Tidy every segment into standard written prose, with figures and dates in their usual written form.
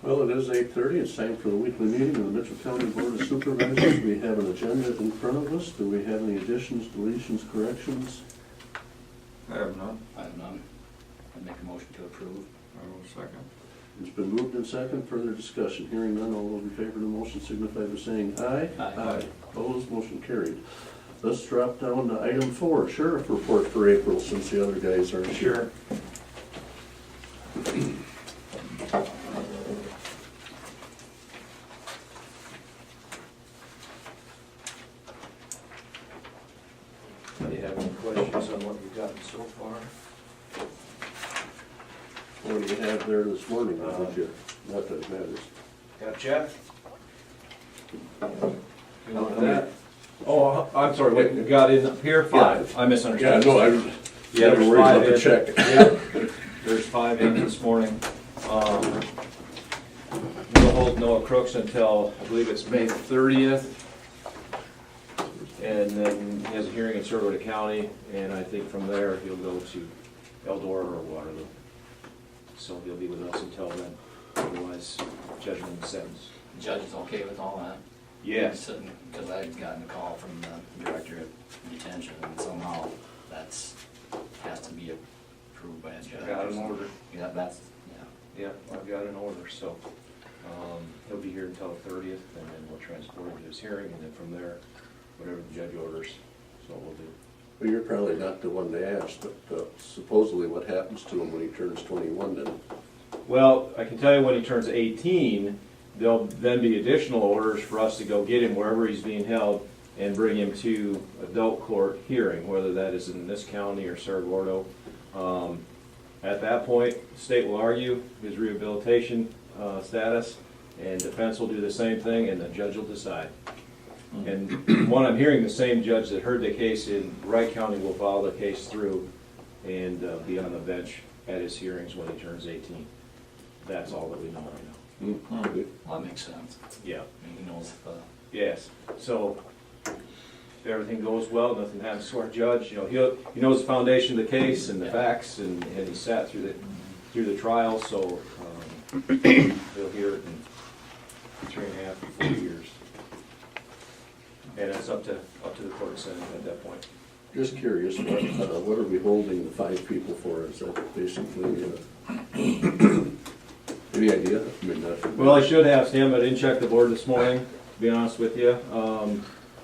Well, it is 8:30, it's time for the weekly meeting of the Mitchell County Board of Supervisors. We have an agenda in front of us. Do we have any additions, deletions, corrections? I have none. I have none. I'd make a motion to approve. I will second. It's been moved and second, further discussion. Hearing none, all those in favor of the motion signify by saying aye. Aye. Opposed, motion carried. Let's drop down to item 4, sheriff report for April, since the other guys aren't here. Do you have any questions on what you've gotten so far? What do you have there this morning, would you? Not that it matters. Got Jeff? You want that? Oh, I'm sorry, wait, we got in up here, 5. I misunderstood. Yeah, no, I Yeah, never there's worried about 5 the in. check. Yeah, there's 5 in this morning. We'll hold Noah Crooks until, I believe it's May 30th. And then he has a hearing in Sarasota County, and I think from there, he'll go to Eldora or Waterloo. So he'll be with us until then, otherwise judgment and sentence. The judge is okay with all that? Yes. Because I'd gotten a call from the director of detention, and somehow that's, has to be approved by a judge. Got an order. Yeah, that's, yeah. Yeah, I've got an order, so he'll be here until the 30th, and then we'll transport him to his hearing, and then from there, whatever the judge orders, so we'll do. Well, you're probably not the one to ask, but supposedly what happens to him when he turns 21 then? Well, I can tell you when he turns 18, there'll then be additional orders for us to go get him wherever he's being held and bring him to adult court hearing, whether that is in this county or Sarasota. At that point, the state will argue his rehabilitation status, and defense will do the same thing, and the judge will decide. And what I'm hearing, the same judge that heard the case in Wright County will follow the case through and be on the bench at his hearings when he turns 18. That's all that we know right now. Well, that makes sense. Yeah. I mean, he knows Yes. So if everything goes well, nothing happens to our judge, you know, he knows the foundation of the case and the facts, and he sat through the trial, so he'll hear it in 3.5 to 4 years. And it's up to the court senate at that point. Just curious, what are we holding the 5 people for? Is that basically, any idea? I mean, Well, I should have, Sam, I didn't check the board this morning, to be honest with you.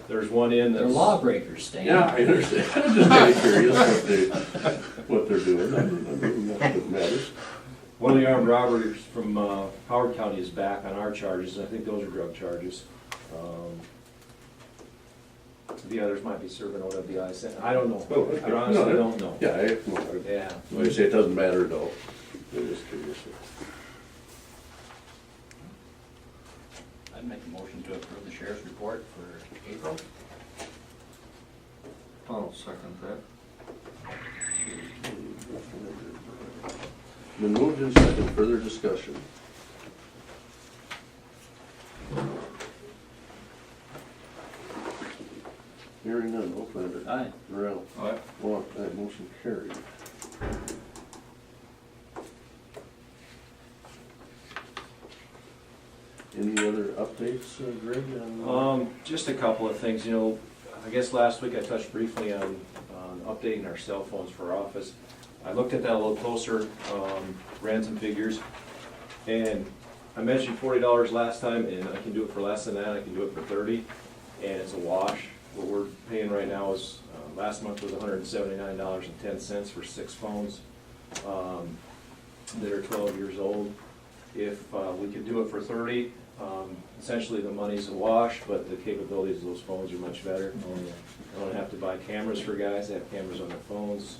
There's one in that's... they're lawbreakers, Stan. Yeah, I understand. I'm just kind of curious what they're doing. I mean, not that it matters. One of the armed robbers from Howard County is back on our charges, and I think those are drug charges. The others might be serving OWI. I don't know. Oh, okay. I honestly No, don't know. Yeah, Yeah. like I say, it doesn't matter at all. I'm just curious. I'd make a motion to approve the sheriff's report for April. I'll second that. Been moved and second, further discussion. Hearing none, Oaklander. Aye. Morrell. Aye. Walk, aye, motion carried. Any other updates, Greg? Just a couple of things, you know, I guess last week I touched briefly on updating our cell phones for our office. I looked at that a little closer, ran some figures, and I mentioned $40 last time, and I can do it for less than that, I can do it for $30, and it's a wash. What we're paying right now is, last month was $179.10 for 6 phones that are 12 years old. If we could do it for $30, essentially the money's a wash, but the capabilities of those phones are much better. I don't have to buy cameras for guys, they have cameras on their phones,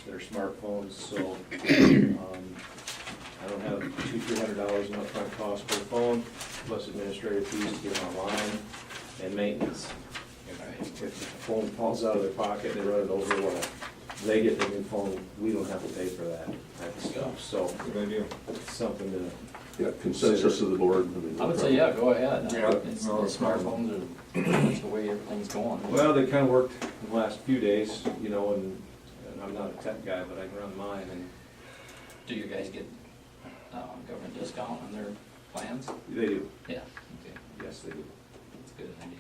they're smartphones, so I don't have $200-300 in upfront cost per phone, plus administrative fees to get them online, and maintenance. If the phone falls out of their pocket, they run it over, well, they get the new phone, we don't have to pay for that type of stuff, so Good idea. it's something to, Yeah, consensus of the board. I would say, yeah, go ahead. Yeah. It's, the smartphones are pretty much the way everything's going. well, they kind of worked in the last few days, you know, and I'm not a tech guy, but I can run mine, and Do you guys get government discount on their plans? They do, Yeah, okay, yes, they do. that's a good idea.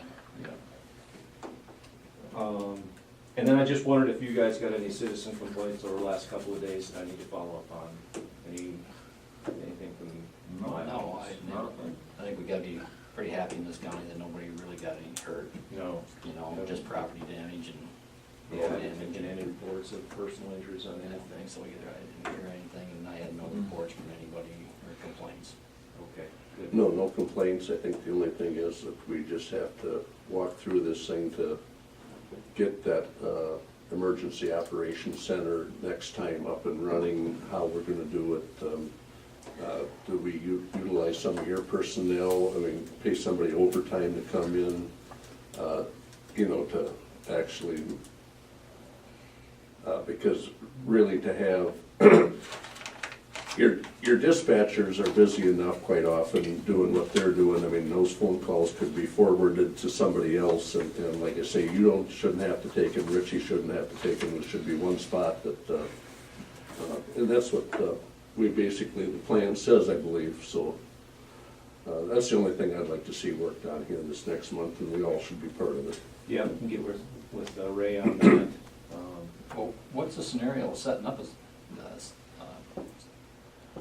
And then I just wondered if you guys got any citizen complaints over the last couple of days that I need to follow up on, anything from No, my No, office? not a thing. I think we gotta be pretty happy in this county that nobody really got any hurt, No. you know, just property damage and. Yeah, I didn't get any reports of personal injuries on I don't anything. think so either, I didn't hear anything, and I had no reports from anybody or complaints. Okay, good. No complaints. I think the only thing is that we just have to walk through this thing to get that emergency operations center next time up and running, how we're gonna do it. Do we utilize some of your personnel? I mean, pay somebody overtime to come in, you know, to actually, because really to have, your dispatchers are busy enough quite often doing what they're doing. I mean, those phone calls could be forwarded to somebody else, and like I say, you shouldn't have to take them, Richie shouldn't have to take them, there should be one spot that, and that's what, we basically, the plan says, I believe, so. That's the only thing I'd like to see worked on here this next month, and we all should be part of it. Yeah, we can get with Ray on that. Well, what's the scenario of setting up this,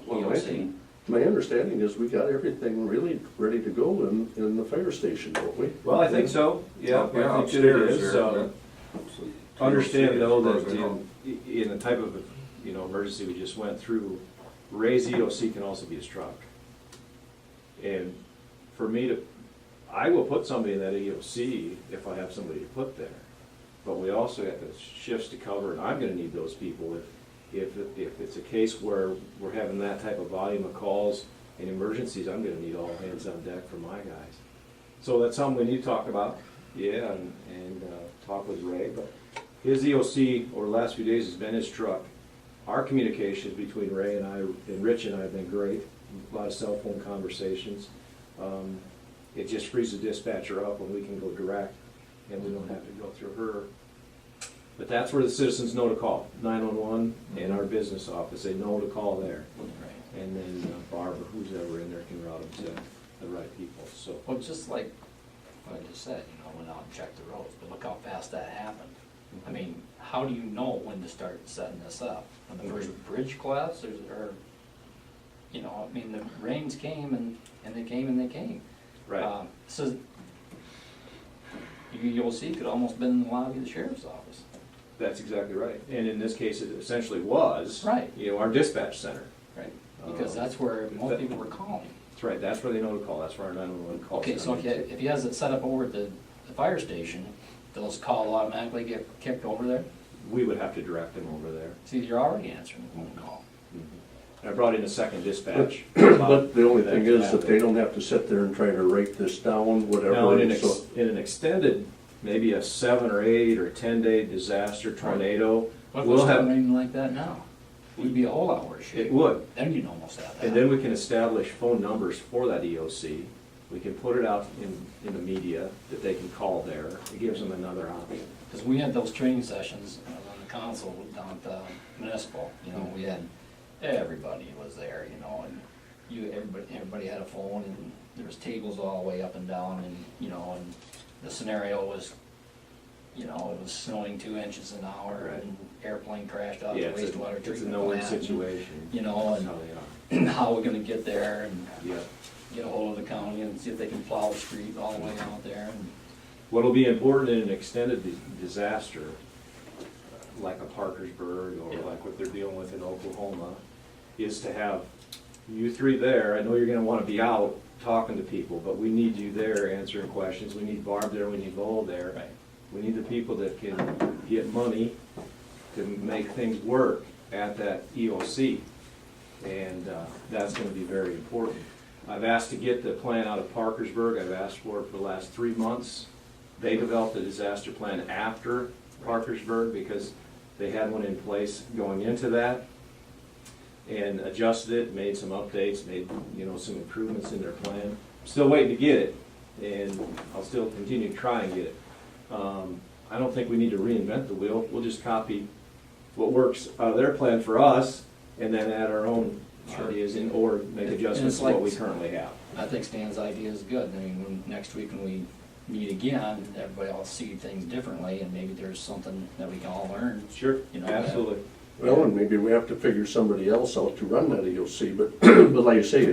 Well, EOC? my understanding is we got everything really ready to go in the fire station, don't we? Well, I think so, yeah, I think that it Upstairs is. there, Understand though as far as that I know. in the type of, emergency we just went through, Ray's EOC can also be his truck. And for me I will put somebody in that EOC if I have somebody to put there. But we also have the shifts to cover, and I'm gonna need those people if it's a case where we're having that type of volume of calls and emergencies, I'm gonna need all hands on deck for my guys. So that's something we need to talk about, yeah, and talk with Ray, but his EOC over the last few days has been his truck. Our communications between Ray and I, and Rich and I have been great, a lot of cell phone conversations. It just frees the dispatcher up when we can go direct, and we don't have to go through her. But that's where the citizens know to call, 911 and our business office, they know to call there. Right. And then Barb or who's ever in there can route them to the right people, so. Well, just like what I just said, went out and checked the roads, but look how fast that happened. I mean, how do you know when to start setting this up? When the first bridge collapsed, or, I mean, the rains came and they came and they came. Right. So, you'll see, could almost been in the lobby of the sheriff's office. That's exactly right. And in this case, it essentially was. Right. Our dispatch center. Right, because that's where most people were calling. That's right, that's where they know to call, that's where our 911 call Okay, so center if he has it set up over at the fire station, those calls automatically get kicked over there? We would have to direct them over there. See, you're already answering the phone call. I brought in a second dispatch. But the only thing is that they don't have to sit there and try to write this down, whatever. Now, in so- an extended, maybe a 7 or 8 or 10-day disaster tornado, What if we'll it's have, raining like that now? We'd be a whole hour it short. would. Then you'd almost have that. And then we can establish phone numbers for that EOC. We can put it out in the media that they can call there. It gives them another option. Because we had those training sessions on the council down at the municipal, we had, everybody was there, and everybody had a phone, and there was tables all the way up and down, and, and the scenario was, it was snowing 2 inches an hour, Right. and airplane crashed out the Yeah, it's wastewater a treatment no-win plant, situation. and That's how they are. how we're gonna get there, and Yeah. get a hold of the county and see if they can plow the street all the way out there, and What'll be important in an extended disaster, like a Parkersburg or Yeah. like what they're dealing with in Oklahoma, is to have you three there. I know you're gonna wanna be out talking to people, but we need you there answering questions. We need Barb there, we need Lowell there. Right. We need the people that can get money to make things work at that EOC. And that's gonna be very important. I've asked to get the plan out of Parkersburg. I've asked for it for the last 3 months. They developed a disaster plan after Parkersburg because they had one in place going into that and adjusted it, made some updates, made, some improvements in their plan. Still waiting to get it, and I'll still continue to try and get it. I don't think we need to reinvent the wheel. We'll just copy what works out of their plan for us and then add our own ideas and or make And adjustments it's to what like- we currently have. I think Stan's idea is good. I mean, next week when we meet again, everybody will see things differently, and maybe there's something that we can all learn. Sure, You know, absolutely. Well, and maybe we have to figure somebody else out to run that EOC, but, but like you say,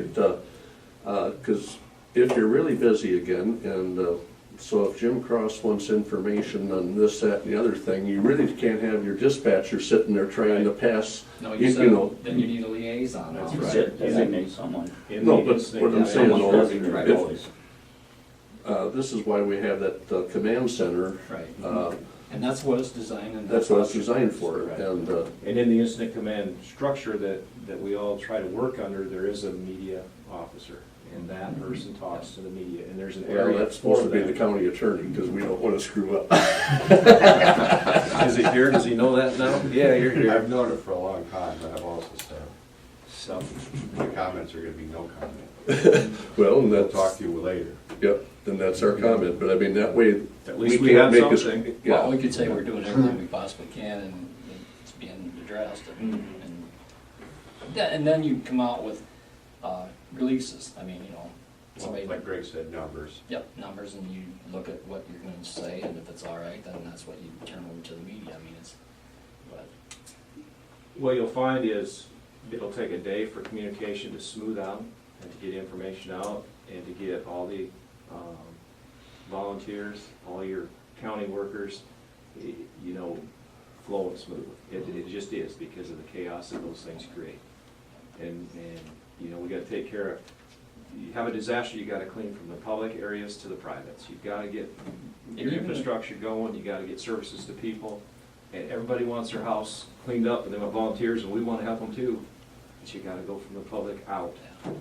because if you're really busy again, and so if Jim Cross wants information on this, that, and the other thing, you really can't have your dispatcher sitting there trying to pass, No, you you said, know. then you need a liaison. That's also. right. Designate someone. In No, the but instant- what I'm saying Someone's though, designated if- always. This is why we have that command center. Right. And that's what it's designed and. That's what it's designed for, Right. and, And in the incident command structure that we all try to work under, there is a media officer. And that person talks to the media, and there's an well, area that's supposed to for be the that. county attorney, because we don't want to screw up. Is he here? Does he know that now? Yeah, you're I've known it for a long time, but I've also said, So, my comments are gonna be no comment. Well, and We'll that's, talk to you later. yep, then that's our comment, but I mean, that way. at least we can't have make us- something. Well, we Yeah, could say we're doing everything we possibly can and it's being addressed and then you come out with, releases. I mean, you know, somebody. Like Greg said, numbers. Yep, numbers, and you look at what you're gonna say, and if it's all right, then that's what you turn over to the media. I mean, it's, but, What you'll find is, it'll take a day for communication to smooth out and to get information out and to get all the volunteers, all your county workers, you know, flowing smoothly. It just is because of the chaos that those things create. And, you know, we gotta take care of, you have a disaster, you gotta clean from the public areas to the privates. You've gotta get your even- infrastructure going, you gotta get services to people. And everybody wants their house cleaned up, and they want volunteers, and we wanna help them too. But you gotta go from the public out,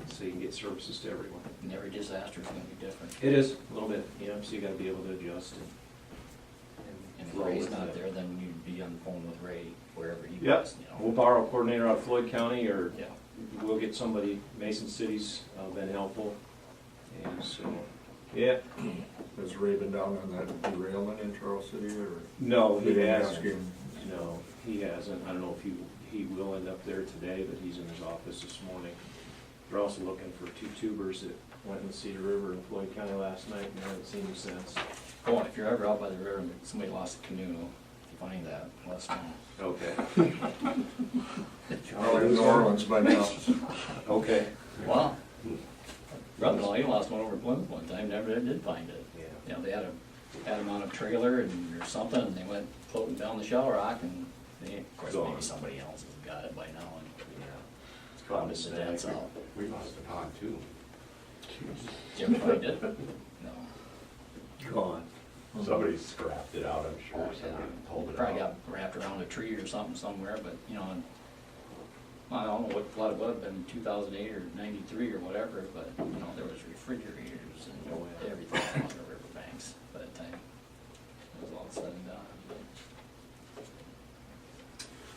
so you can get services to everyone. and every disaster is gonna be different. It is, a little bit, you know, so you gotta be able to adjust And if flow Ray's with not it. there, then you'd be on the phone with Ray wherever he Yep, was, you we'll know. borrow a coordinator out of Floyd County, or Yeah. we'll get somebody, Mason City's been helpful, and so, yeah. Has Ray been down on that derailment in Charles City, or? No, he Didn't ask hasn't. him. No, he hasn't. I don't know if he will end up there today, but he's in his office this morning. They're also looking for 2 tubers that went in the Cedar River in Floyd County last night, and I haven't seen them since. Oh, if you're ever out by the river and somebody lost a canoe, if you find that, let us know. Okay. Probably in New Orleans by now. Okay. Wow. Brother-in-law, he lost one over Plymouth one time, never did find it. Yeah. You know, they had him on a trailer and, or something, and they went floating down the Shell Rock, and they, of course, maybe Gone. somebody else has got it by now, and It's found his dad's out. We lost a pond too. Did you ever find it? No. Gone. Somebody scrapped it out, I'm sure, somebody pulled it Probably got out. wrapped around a tree or something somewhere, but, you know, and I don't know what flood it would have been, 2008 or 93 or whatever, but, you know, there was refrigerators and everything on the riverbanks by the time it was all said and done.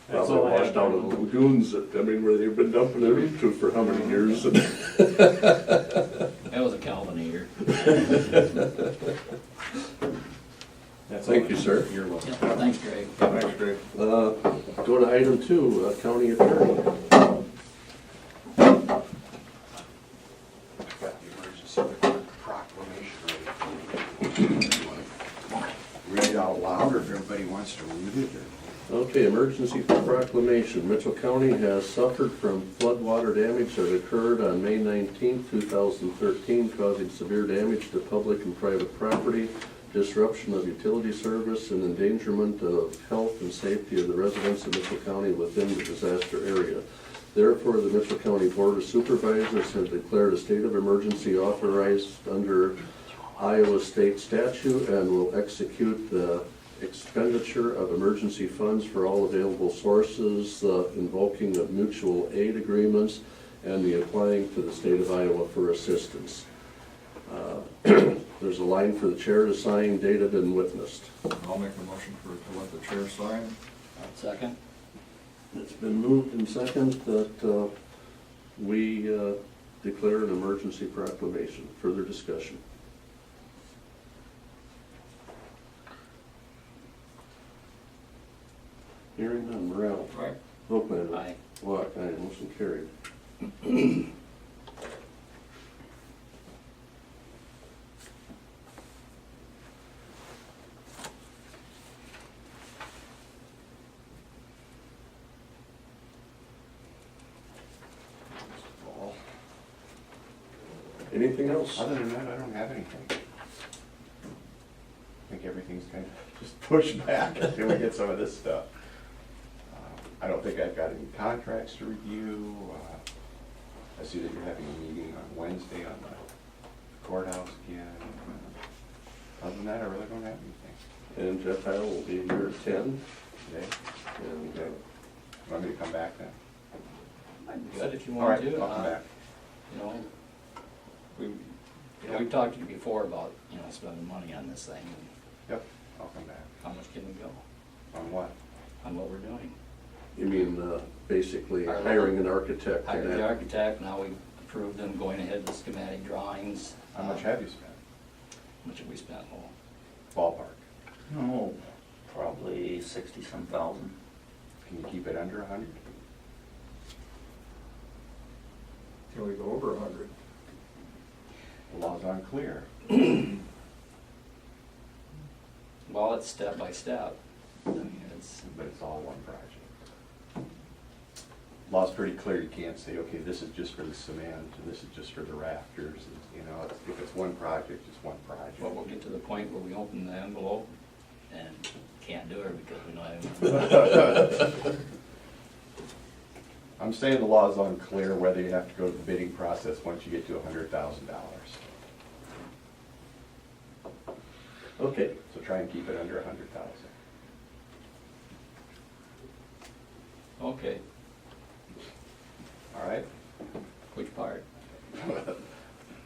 well, That's they all I washed have. out of the lagoons, I mean, where they've been dumping it into for how many years? and- That was a Calvinator. That's all Thank I you, have. sir. You're welcome. Yeah, thanks, Greg. Thanks, Greg. Go to item 2, county attorney. I've got the emergency proclamation ready. Read it out loud, or if everybody wants to read it, or? Okay, emergency proclamation. Mitchell County has suffered from floodwater damage that occurred on May 19, 2013, causing severe damage to public and private property, disruption of utility service, and endangerment of health and safety of the residents of Mitchell County within the disaster area. Therefore, the Mitchell County Board of Supervisors have declared a state of emergency authorized under Iowa state statute and will execute the expenditure of emergency funds for all available sources, invoking of mutual aid agreements, and the applying to the state of Iowa for assistance. There's a line for the chair to sign, dated and witnessed. I'll make a motion to let the chair sign. Second? It's been moved and second that we declare an emergency proclamation. Further discussion? Hearing none. Morale? Aye. Volkman? Aye. Walk. Aye. Motion carried. Anything else? Other than that, I don't have anything. I think everything's kind of just pushed back until we get some of this stuff. I don't think I've got any contracts to review. I see that you're having a meeting on Wednesday on the courthouse again. Other than that, I really don't have anything And Jeff Howell will be here at 10. today. And Okay. Want me to come back then? I'm good if you All want right, to. I'll come back. You know, we've talked to you before about, spending money on this thing, and Yep, I'll come back. how much can we go On what? on what we're doing? you mean, basically Our hiring an architect Hired and the that. architect, now we've approved them going ahead with schematic drawings. How much have you spent? How much have we spent? Well, Ballpark. No, probably 60-some thousand. Can you keep it under 100? Can we go over 100? The law's unclear. Well, it's step by step. I mean, it's, But it's all one project. Law's pretty clear, you can't say, okay, this is just for the cement, and this is just for the rafters, if it's one project, it's one project. well, we'll get to the point where we open the envelope and can't do it because we don't have. I'm saying the law is unclear whether you have to go to the bidding process once you get to $100,000. Okay, So try and keep it under 100,000. Okay, All right? which part?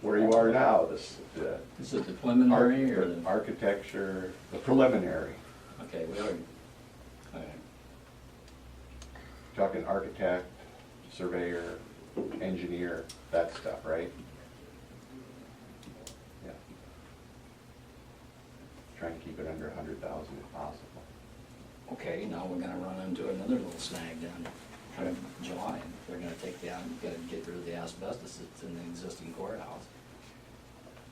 Where you are now, Is it the preliminary or the the? architecture, the preliminary. Okay, we already, all right. Talking architect, surveyor, engineer, that stuff, right? Yeah. Try and keep it under 100,000 if possible. Okay, now we're gonna run into another little snag then, come July. They're gonna take gotta get rid of the asbestos that's in the existing courthouse.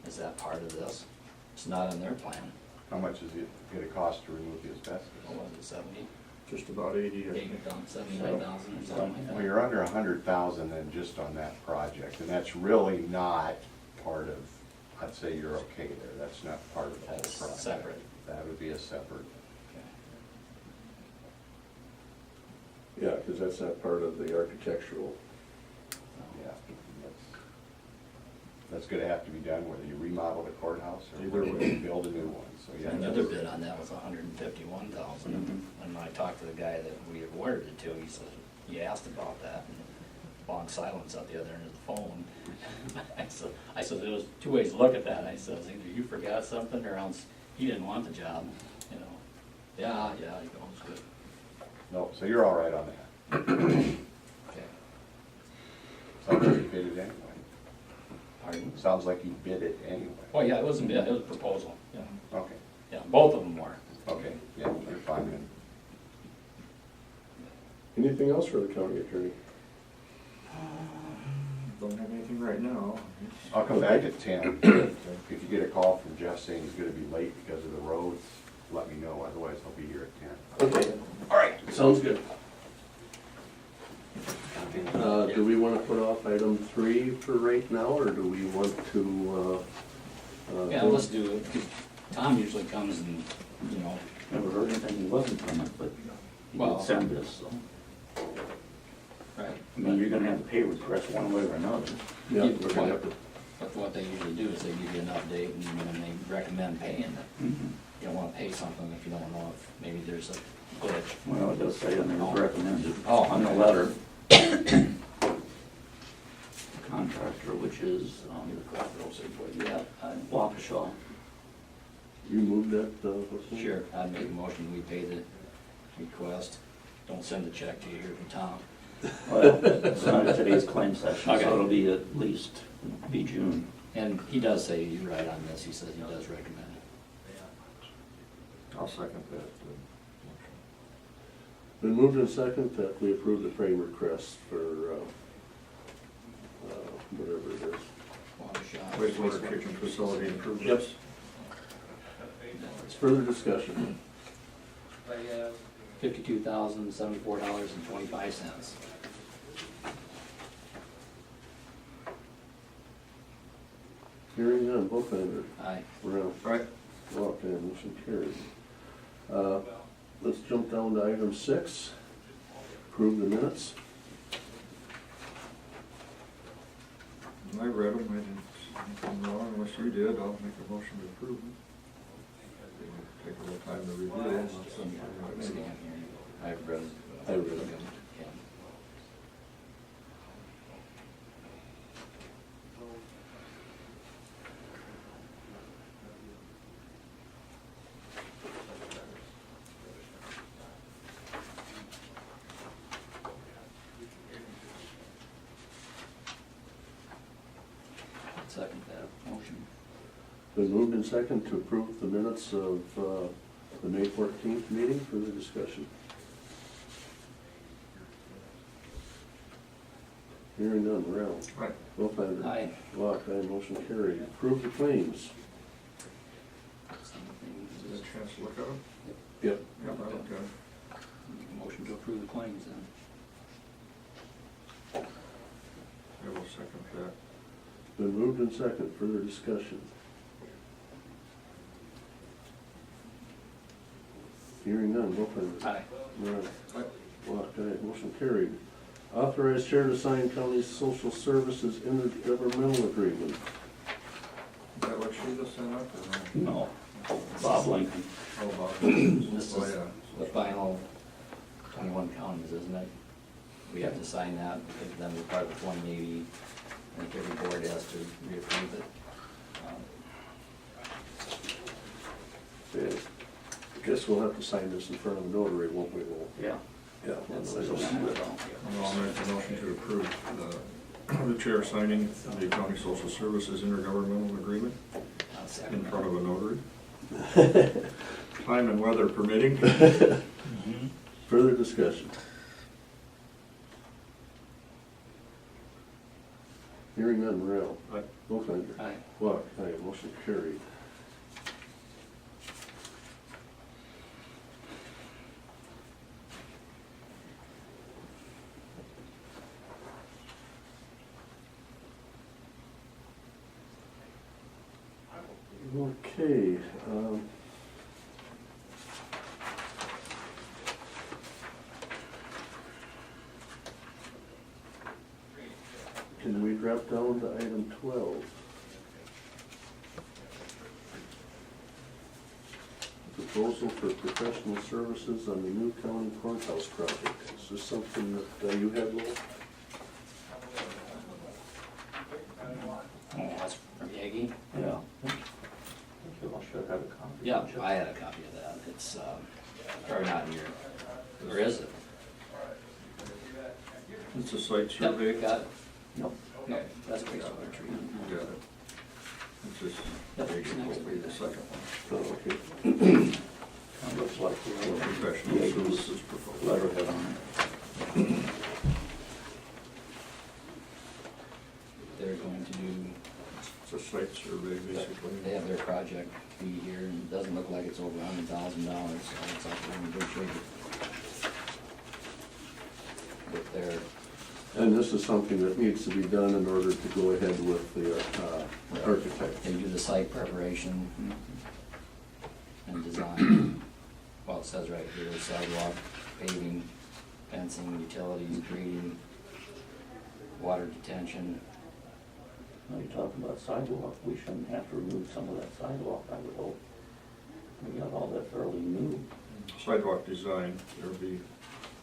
Is that part of this? It's not in their plan. How much is it gonna cost to remove the asbestos? What was it, 70? Just about 80, I think. 79,000 or something like that? Well, you're under 100,000 then just on that project, and that's really not part of, I'd say you're okay there, that's not part of the whole That's project. separate. That would be a separate, Okay. yeah, because that's not part of the architectural. yeah. That's gonna have to be done whether you remodel the courthouse or Either whether way. you build a new one, so yeah. Another bid on that was 151,000. And I talked to the guy that we awarded it to, he said, he asked about that, and long silence at the other end of the phone. I said, there was two ways to look at that. I said, either you forgot something or else he didn't want the job, Yeah, he goes, good. No, so you're all right on that. Okay. Sounds like you bid it anyway. Pardon? Sounds like you bid it anyway. Oh, yeah, it was a bid, it was a proposal, yeah. Okay, Yeah, both of them were. okay, yeah, you're fine then. Anything else for the county attorney? Don't have anything right now. I'll come back at 10. If you get a call from Jeff saying he's gonna be late because of the roads, let me know, otherwise I'll be here at 10. Okay, all right, sounds good. Do we want to put off item 3 for right now, or do we want to? Yeah, let's do it. Tom usually comes and, Never heard anything, he wasn't coming, but he Well- did send this, so. right. I mean, you're gonna have to pay request one way or another. Yeah, we're gonna have to. But what they usually do is they give you an update and then they recommend paying it. You don't wanna pay something if you don't know if maybe there's a glitch. Well, it does say on there, recommended Oh, on the okay. letter. Contractor, which is, Yeah, Waukesha. You moved that, Wilson? sure, I'd make a motion, we pay the request. Don't send a check to you here from Tom. Well, it's not today's claim session, Okay. so it'll be at least, be June. And he does say you're right on this, he says he does recommend it. I'll second that. Been moved and second that we approve the frame request for whatever it is. Water shop. Wastewater kitchen facility improvements. It's further discussion. $52,074.25. Hearing none, Bullfinder, Aye. Brown, Right. Walk, aye, motion carried. Let's jump down to item 6, approve the minutes. I read them, I didn't see anything wrong, unless you did, I'll make a motion to approve them. Take a little time to review them. I've read. I read them. Yeah. Second that motion. Been moved and second to approve the minutes of the May 14th meeting. Further discussion. Hearing none, Brown, Right. Bullfinder. Aye. Walk, aye, motion carried. Approve the claims. Did you have a chance to look at them? Yep. Yeah, I looked at them. Make a motion to approve the claims then. I will second that. Been moved and second. Further discussion. Hearing none, Bullfinder. Aye. Brown, Aye. Walk, aye, motion carried. Authorized chair to sign county social services intergovernmental agreement. Is that what she just sent up, or no? No, Bob Lincoln. Oh, Bob. This Oh, is yeah. the final 21 counties, isn't it? We have to sign that because then we're part of the 2080. I think every board has to reapprove it. Okay. I guess we'll have to sign this in front of the notary, won't we, Will? Yeah. Yeah. That's we'll the just- I'll make a motion to approve the chair signing the county social services intergovernmental agreement I'll in second front that. of a notary. Time and weather permitting. Further discussion. Hearing none, Morel. Aye. Bullfinder. Aye. Walk, aye, motion carried. Okay, can we drop down to item 12? Proposal for professional services on the new county courthouse project. Is this something that you had, Will? Oh, that's from Yagi? Yeah. You all should have a copy. Yeah, I had a copy of that. It's probably not in your, or is it? It's a site survey. Yep, got it. Nope. No, that's wastewater treatment. You got it. It's just, Yep, there you it's go, next. will be the second one. Oh, okay. Looks like For the professional services proposal. letterhead on it. They're going to do, It's a site survey, basically. they have their project fee here, and it doesn't look like it's over $100,000, so it's like we're in good shape. With their, And this is something that needs to be done in order to go ahead with the architect. they do the site preparation and design. Well, it says right here, sidewalk, paving, fencing, utilities, grading, water detention. Now you're talking about sidewalk, we shouldn't have to remove some of that sidewalk, I would hope. We got all that fairly new. Sidewalk design, there'll be,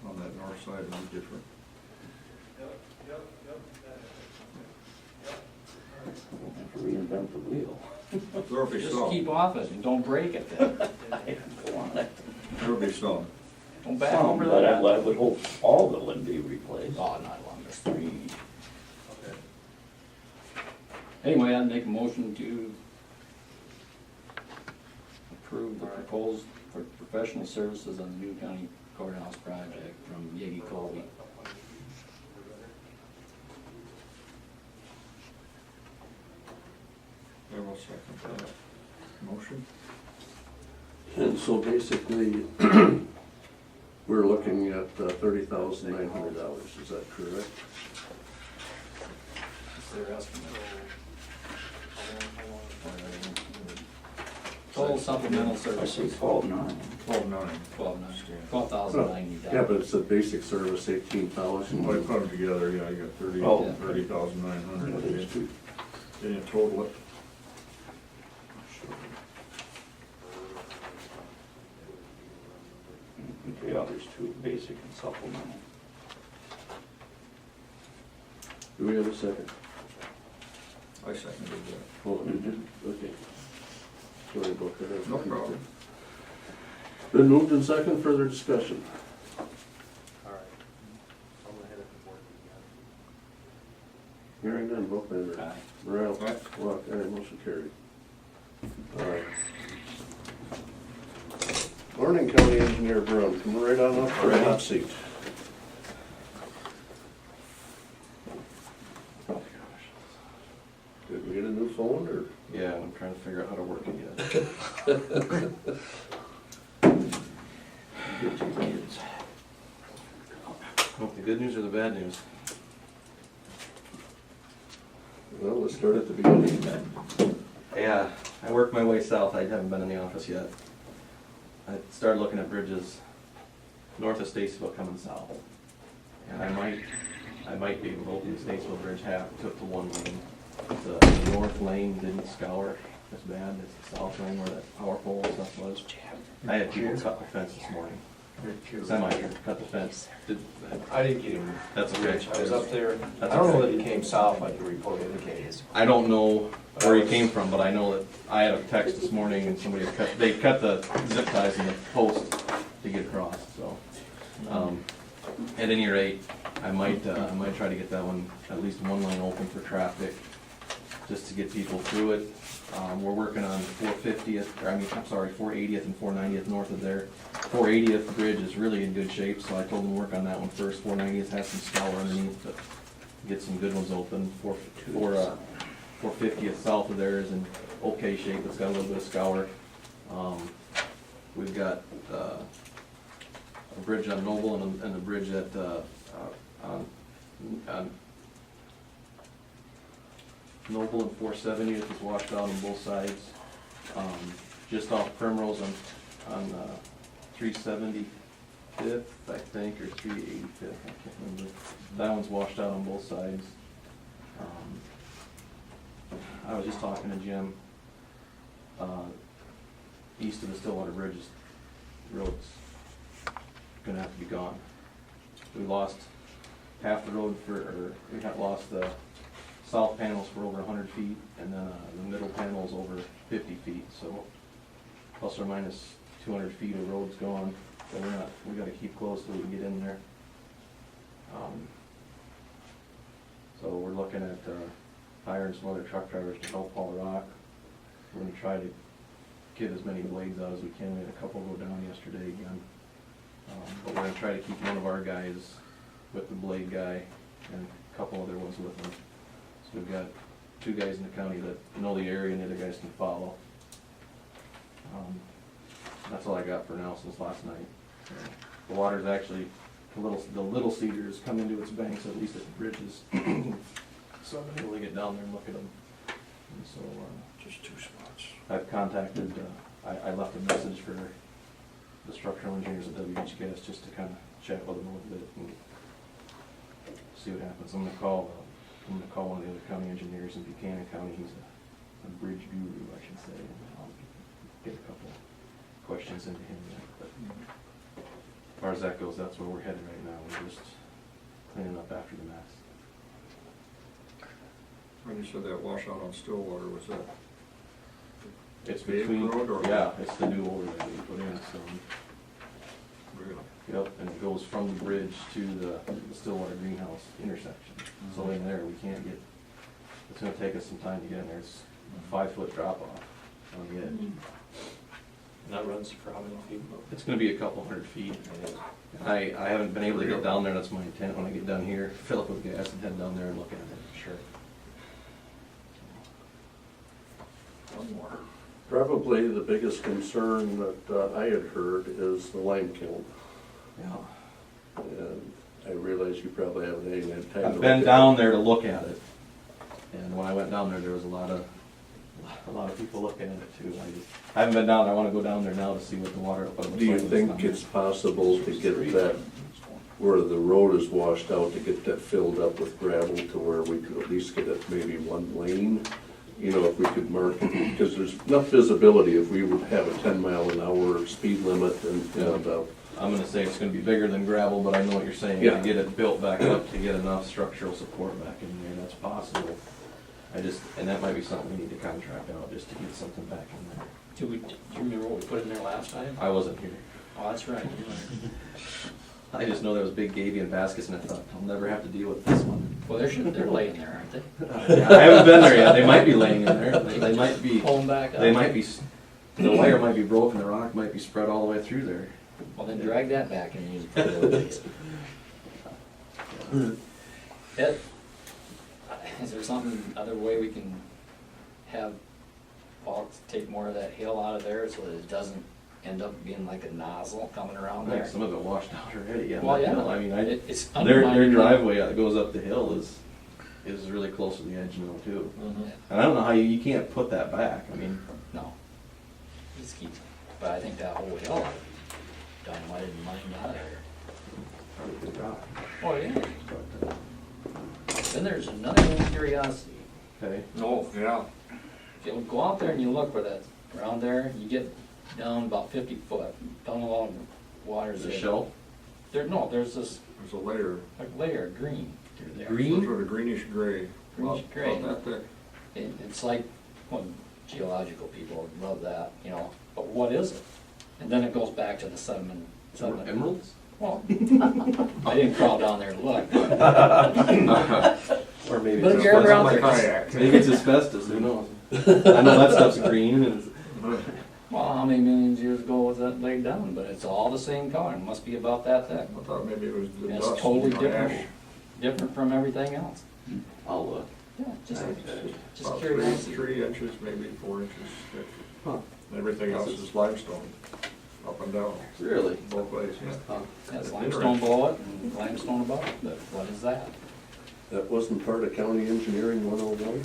on that north side, it'll be different. We'll have to reinvent the wheel. There'll be Just some, keep off it and don't break it then. I don't want it. there'll be some. Don't back Some, over but that. I would hope all of them be replaced. Oh, not one, there's three. Anyway, I'd make a motion to approve the proposal for professional services on the new county courthouse project from Yagi Colby. I will second that motion. And so basically, we're looking at $30,900, is that correct? Is their estimate? Total supplemental I say services, 12.9. 12,900. 12,090. Yeah, but it's a basic service, 18,000. Well, I put them together, yeah, you got Oh. 30,900. Yeah, there's two. Then you total it. Okay, yeah, there's two, basic and supplemental. Do we have a second? I seconded that. Oh, you did? Okay. Sorry about that. No problem. Been moved and second, further discussion. Hearing none, vote by Andrew. Aye. Morale. Aye. Walk, aye, motion carried. Morning, County Engineer Brown, come right on up for a hot seat. Did we get a new phone, or? Yeah, I'm trying to figure out how to work it yet. Get two kids. Hope the good news or the bad news? Well, let's start at the beginning. Yeah, I worked my way south. I haven't been in the office yet. I started looking at bridges north of Statesville coming south. And I might be able to open the Statesville Bridge half, took the one lane. The north lane didn't scour as bad as the south lane where that power pole and stuff was. I had people cut the fence this morning. Semi cut the fence. I didn't get him. That's okay. I was up there. I That's don't know okay. that he came south like the report indicated. I don't know where he came from, but I know that I had a text this morning and somebody had they cut the zip ties in the post to get across, so. At any rate, I might try to get that one, at least one lane open for traffic, just to get people through it. We're working on 480th and 490th north of there. 480th bridge is really in good shape, so I told them to work on that one first. 490th has some scour underneath, but get some good ones open. 450th south of there is in okay shape, it's got a little bit of scour. We've got a bridge on Noble and a bridge at, on Noble and 470th is washed out on both sides. Just off Primrose on 375th, I think, or 385th, I can't remember. That one's washed out on both sides. I was just talking to Jim, east of the Stillwater Bridge, the road's gonna have to be gone. We lost half the road we have lost the south panels for over 100 feet, and then the middle panels over 50 feet, so plus or minus 200 feet of road's gone, so we gotta keep close till we can get in there. So we're looking at hiring some other truck drivers to help haul rock. We're gonna try to get as many blades out as we can. We had a couple go down yesterday again. But we're gonna try to keep one of our guys with the blade guy and a couple other ones with him. So we've got two guys in the county that know the area and the other guys can follow. That's all I got for now since last night. The water's actually, the little cedars come into its banks, at least at the bridges. So I'm able to get down there and look at them. And so, Just two spots. I've contacted, I left a message for the structural engineers at WHKS just to kind of chat with them a little bit and see what happens. I'm gonna call one of the other county engineers in Buchanan County. He's a bridge guru, I should say. And I'll get a couple questions into him yet. But as far as that goes, that's where we're headed right now. We're just cleaning up after the mess. When you said that washout on Stillwater, was that? It's Paved between, road or- yeah, it's the new overlay that we put in, so. Really? Yep, and it goes from the bridge to the Stillwater Greenhouse intersection. So in there, we can't get, it's gonna take us some time to get in there. It's a 5-foot drop off on the edge. And that runs for how many feet? It's gonna be a couple hundred feet. I haven't been able to get down there, that's my intent when I get down here, fill up with gas and head down there and look at it. Sure. Probably the biggest concern that I had heard is the lime kiln. Yeah. And I realize you probably haven't had time to I've look been at down there to look at it, and when I went down there, there was a lot of people looking at it too. I haven't been down there, I wanna go down there now to see what the water, what it looks Do you like when it's think down there. it's possible to get that, where the road is washed out, to get that filled up with gravel to where we could at least get it maybe one lane? You know, if we could mark it, because there's enough visibility if we would have a 10-mile-an-hour speed limit and, I'm gonna say it's gonna be bigger than gravel, but I know what you're saying, Yeah. to get it built back up, to get enough structural support back in there, that's possible. And that might be something we need to contract out, just to get something back in there. Do you remember what we put in there last time? I wasn't here. Oh, that's right. I just know there was big Gabion baskets, and I thought, I'll never have to deal with this one. Well, they're laying there, aren't they? I haven't been there yet, they might be laying in there, they might be, Pull them back up. they might be, the wire might be broken, the rock might be spread all the way through there. Well, then drag that back and use it for the base. Ed, is there something, other way we can have Paul take more of that hill out of there so that it doesn't end up being like a nozzle coming around I think there? some of it washed out already, yeah. Well, yeah. I mean, It's their undermining the- driveway that goes up the hill is really close to the edge now too. Mhm. And I don't know how you can't put that back, I mean, No. Just keep, but I think that whole hill ought to be dynamited and mined out of there. probably a good rock. Oh, yeah. But, Then there's another little curiosity. okay, No, yeah. If you go out there and you look where that, around there, you get down about 50 foot, down along the water's is it edge. shell? There's this There's a layer, like layer of green through there. Green? sort of greenish gray. Greenish About- gray. About that thick. It's like, well, geological people would love that, you know, but what is it? And then it goes back to the sediment. Emeralds? Well, I didn't crawl down there to look. Or maybe But it's you're around My there. kayak. maybe it's asbestos, who knows? I know that stuff's green and it's, Well, how many millions of years ago was that laid down? But it's all the same color. It must be about that thick. I thought maybe it was the It's dust. totally you know, different, ash. different from everything else. I'll look. Yeah, just About curiosity. 3 inches, maybe 4 inches thick. Huh. Everything else is limestone, up and down, Really? both ways, yeah. Huh. Has limestone below it and limestone above it, but what is that? that wasn't part of County Engineering 101?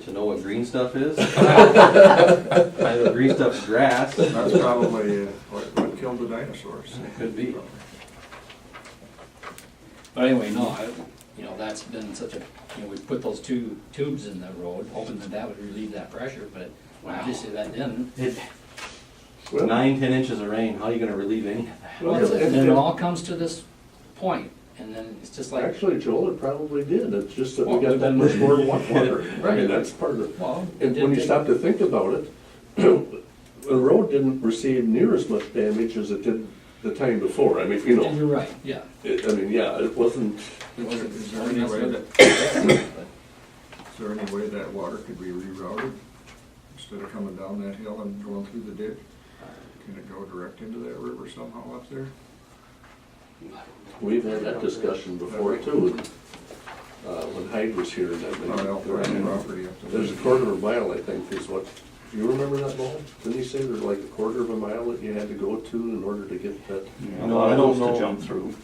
To know what green stuff is? I know green stuff's grass. That's probably what killed the dinosaurs. It could be. But anyway, no, that's been such a, we put those two tubes in the road, hoping that that would relieve that pressure, but obviously that didn't. Well, 9, 10 inches of rain, how are you gonna relieve any of that? Well, And then it and- all comes to this point, and then it's just like, Actually, Joel, it probably did, it's just that we Well, got that much more water. I Right. mean, that's part of, well. it and did when you take- stop to think about it, the road didn't receive near as much damage as it did the time before, I mean, you know, You're right, yeah. it wasn't, It wasn't, Is there any way that, but is there any way that water could be rerouted? Instead of coming down that hill and going through the ditch? Can it go direct into that river somehow up there? we've had that discussion before too, when Hyde was here, and that Well, for any property up there. there's a quarter of a mile, I think, is what, do you remember that, Lowell? Didn't he say there's like a quarter of a mile that you had to go to in order to get that? No, I don't know. To jump through.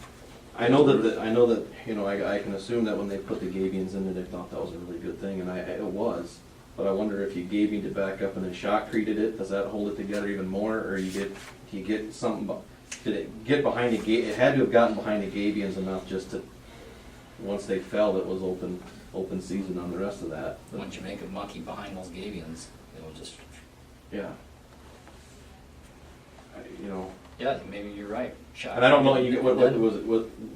I know that, I can assume that when they put the gabions in there, they thought that was a really good thing, and it was. But I wonder if you gabioned it back up and then shotcreted it, does that hold it together even more, or you get something, did it get behind it had to have gotten behind the gabions enough just to, once they fell, it was open season on the rest of that. But, once you make a monkey behind those gabions, it'll just, yeah. yeah, maybe you're right. Shot- And I don't know, what Then-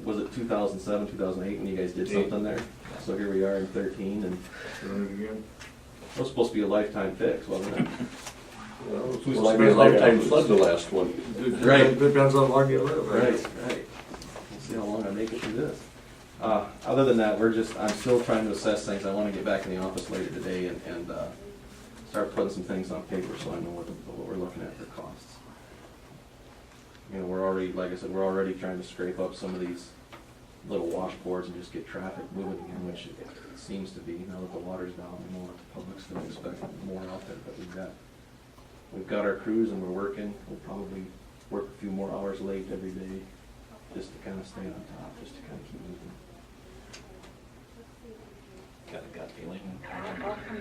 was it 2007, 2008 when you guys did something there? So here we are in 13, and Doing it again? it was supposed to be a lifetime fix, wasn't it? Well, it was Who's supposed to be a like- lifetime flood, the last one. Right. Depends how long you live. I guess. Right. We'll see how long I make it through this. Other than that, I'm still trying to assess things. I wanna get back in the office later today and start putting some things on paper so I know what we're looking at for costs. We're already, like I said, we're already trying to scrape up some of these little washboards and just get traffic moving again, which it seems to be now that the water's down. I know that the public's gonna expect more out there, but we've got we've got our crews and we're working. We'll probably work a few more hours late every day, just to kinda stay on top, just to kinda keep moving. Got a gut feeling,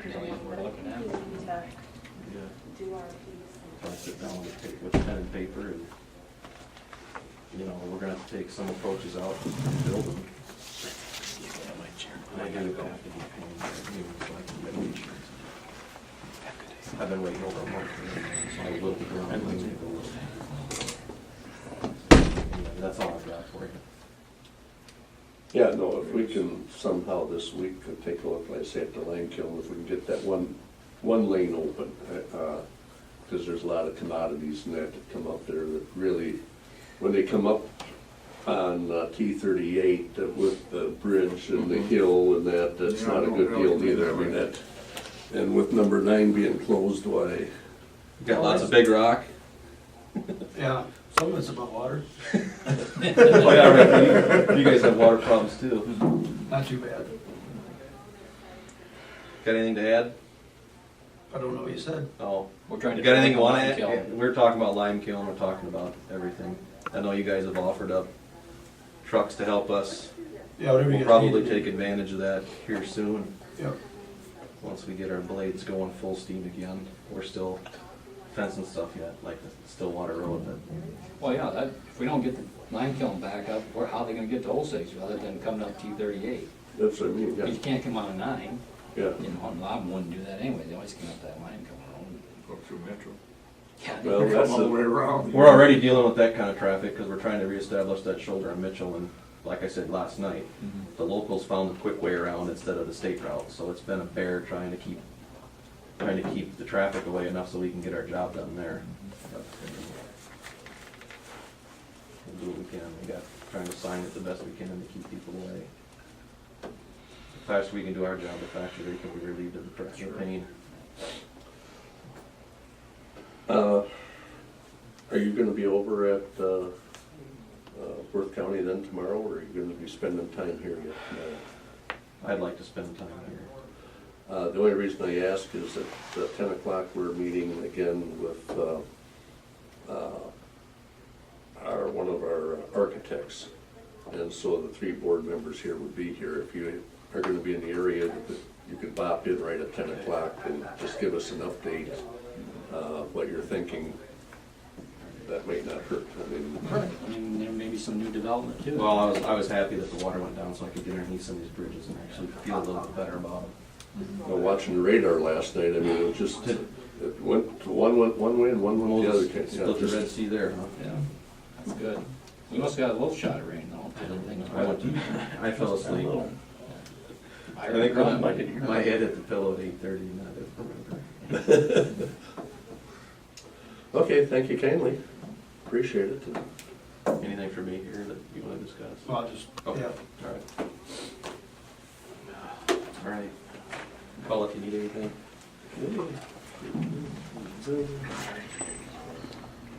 feeling we're looking at. Yeah. Do our piece. So I sit down with pen and paper and, you know, we're gonna have to take some approaches out and build them. And I do have to be paying their dues, so I can get insurance. I've been waiting over a month for it, so I will be going. That's all I've got for you. Yeah, no, if we can somehow this week could take a look, like I say, at the lime kiln, if we can get that one lane open, because there's a lot of commodities in that come up there that really, when they come up on T38 with the bridge and the hill and that's Yeah, not a no, good no, deal no, either. I mean, no. that, and with number 9 being closed, why? Got lots of big rock. Yeah, some of it's above water, Oh, yeah, right, you guys have water problems too. not too bad. Got anything to add? I don't know what you said. Oh, We're trying to. you got anything you wanna lime add? kiln. We're talking about lime kiln, we're talking about everything. I know you guys have offered up trucks to help us. Yeah, whatever you We'll guys probably need. take advantage of that here soon, Yep. once we get our blades going full steam again. We're still fencing stuff yet, like the Stillwater Road, but Well, yeah, that, if we don't get the lime kiln back up, how are they gonna get to 06 rather than coming up T38? That's what I mean, You yeah. can't come on a 9, Yeah. you know, and a lot of them wouldn't do that anyway, they always come up that lime kiln road. Go through Metro. Yeah, Well, they- that's Come all the the- way around. we're already dealing with that kind of traffic, because we're trying to reestablish that shoulder on Mitchell, and like I said last night, Mhm. the locals found a quick way around instead of the state route, so it's been a bear trying to keep the traffic away enough so we can get our job done there. We'll do what we can, we got, trying to sign it the best we can to keep people away. The faster we can do our job, the faster they can be relieved of the pain. Are you gonna be over at Worth County then tomorrow, or are you gonna be spending time here yet tomorrow? I'd like to spend time here. The only reason I ask is that at 10 o'clock we're meeting again with one of our architects. And so the 3 board members here would be here. If you are gonna be in the area, you could bop in right at 10 o'clock and just give us an update, what you're thinking. That may not hurt. I mean, Right, I mean, there may be some new development too. Well, I was happy that the water went down so I could get underneath some of these bridges and actually feel a little bit better about them. watching the radar last night, I mean, it was just, it went to one way and one went the other. Yeah, Split the just- Red Sea there, huh? Yeah, that's good. We must have got a little shot of rain though. I fell asleep. I think my head hit the pillow at 8:30 and I didn't remember. Okay, thank you kindly. Appreciate it. Anything for me here that you want to discuss? Well, just, Okay. yeah. All right. All right. Call if you need anything.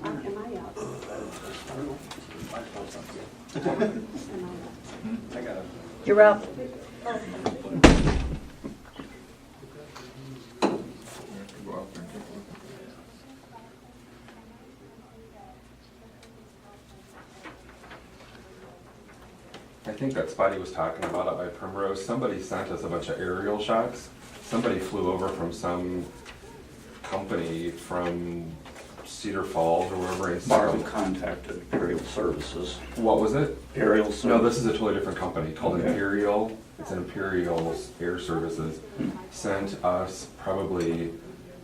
Am I up? I got it. You're up. We have to go out there and take a look. I think that Spotty was talking about it by Primrose. Somebody sent us a bunch of aerial shots. Somebody flew over from some company from Cedar Falls or wherever in Marvin Central. contacted Aerial Services. What was it? Aerial No, Services. this is a totally different company called Okay. Imperial. It's Imperial Air Services. Sent us probably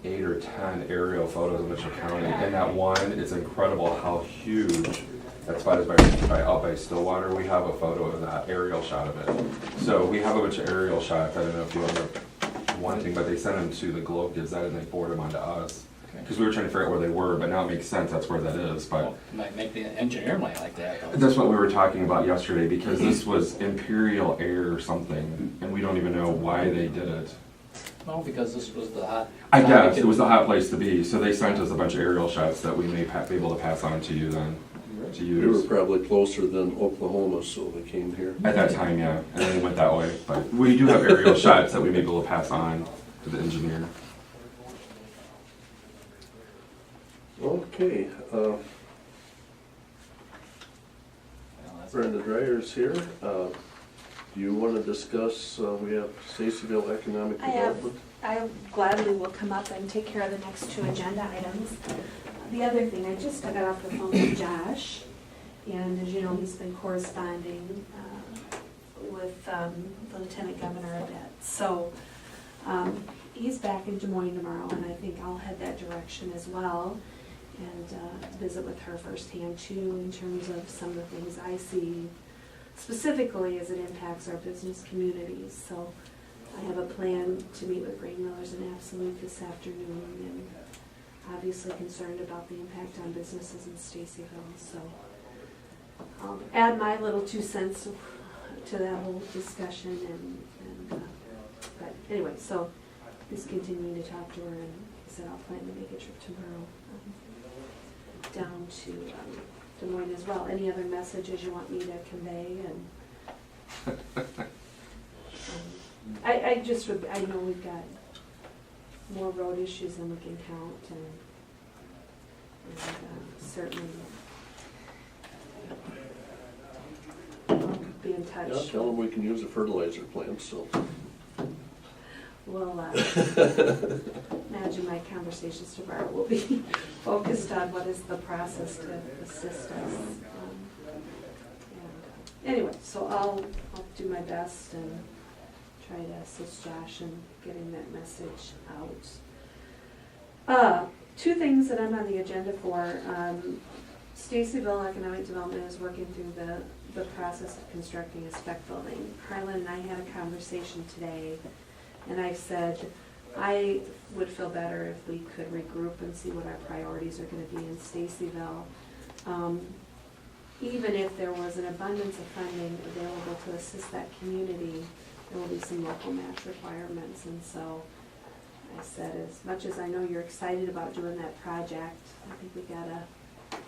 8 or 10 aerial photos of Mitchell County. And that one, it's incredible how huge that spot is out by Stillwater. We have a photo of that aerial shot of it. So we have a bunch of aerial shots. I don't know if you end up wanting, but they sent them to the Globe Gazette and they forwarded them on to us. Because we were trying to figure out where they were, but now it makes sense that's where that is. But Well, might make the engineer might like that. though. that's what we were talking about yesterday, because this was Imperial Air or something, and we don't even know why they did it. No, because this was the hot. I guess it was the hot place to be, so they sent us a bunch of aerial shots that we may be able to pass on to you then, to We were use. probably closer than Oklahoma, so they came here. At that time, yeah, and then it went that way. But we do have aerial shots that we may be able to pass on to the engineer. Okay, Well, that's- Brenda Dreyer's here. Do you want to discuss, we have Stacyville Economic I have. Development? I gladly will come up and take care of the next two agenda items. The other thing, I just got off the phone with Josh, and as you know, he's been corresponding with the Lieutenant Governor a bit. So he's back in Des Moines tomorrow, and I think I'll head that direction as well, and visit with her firsthand too, in terms of some of the things I see specifically as it impacts our business communities. So I have a plan to meet with Grain Millers and Absolute this afternoon, and obviously concerned about the impact on businesses in Stacyville. So I'll add my little 2 cents to that whole discussion, but anyway, so he's continuing to talk to her, and he said I'll plan to make a trip tomorrow down to Des Moines as well. Any other messages you want me to convey? And I know we've got more road issues than we can count, and certainly I'll be in touch. Yeah, tell them we can use a fertilizer plant, so. We'll imagine my conversations tomorrow will be focused on what is the process to assist us. Anyway, so I'll do my best and try to assist Josh in getting that message out. 2 things that I'm on the agenda for. Stacyville Economic Development is working through the process of constructing a spec building. Harlan and I had a conversation today, and I said I would feel better if we could regroup and see what our priorities are going to be in Stacyville. Even if there was an abundance of funding available to assist that community, there will be some local match requirements. And so I said, as much as I know you're excited about doing that project, I think we gotta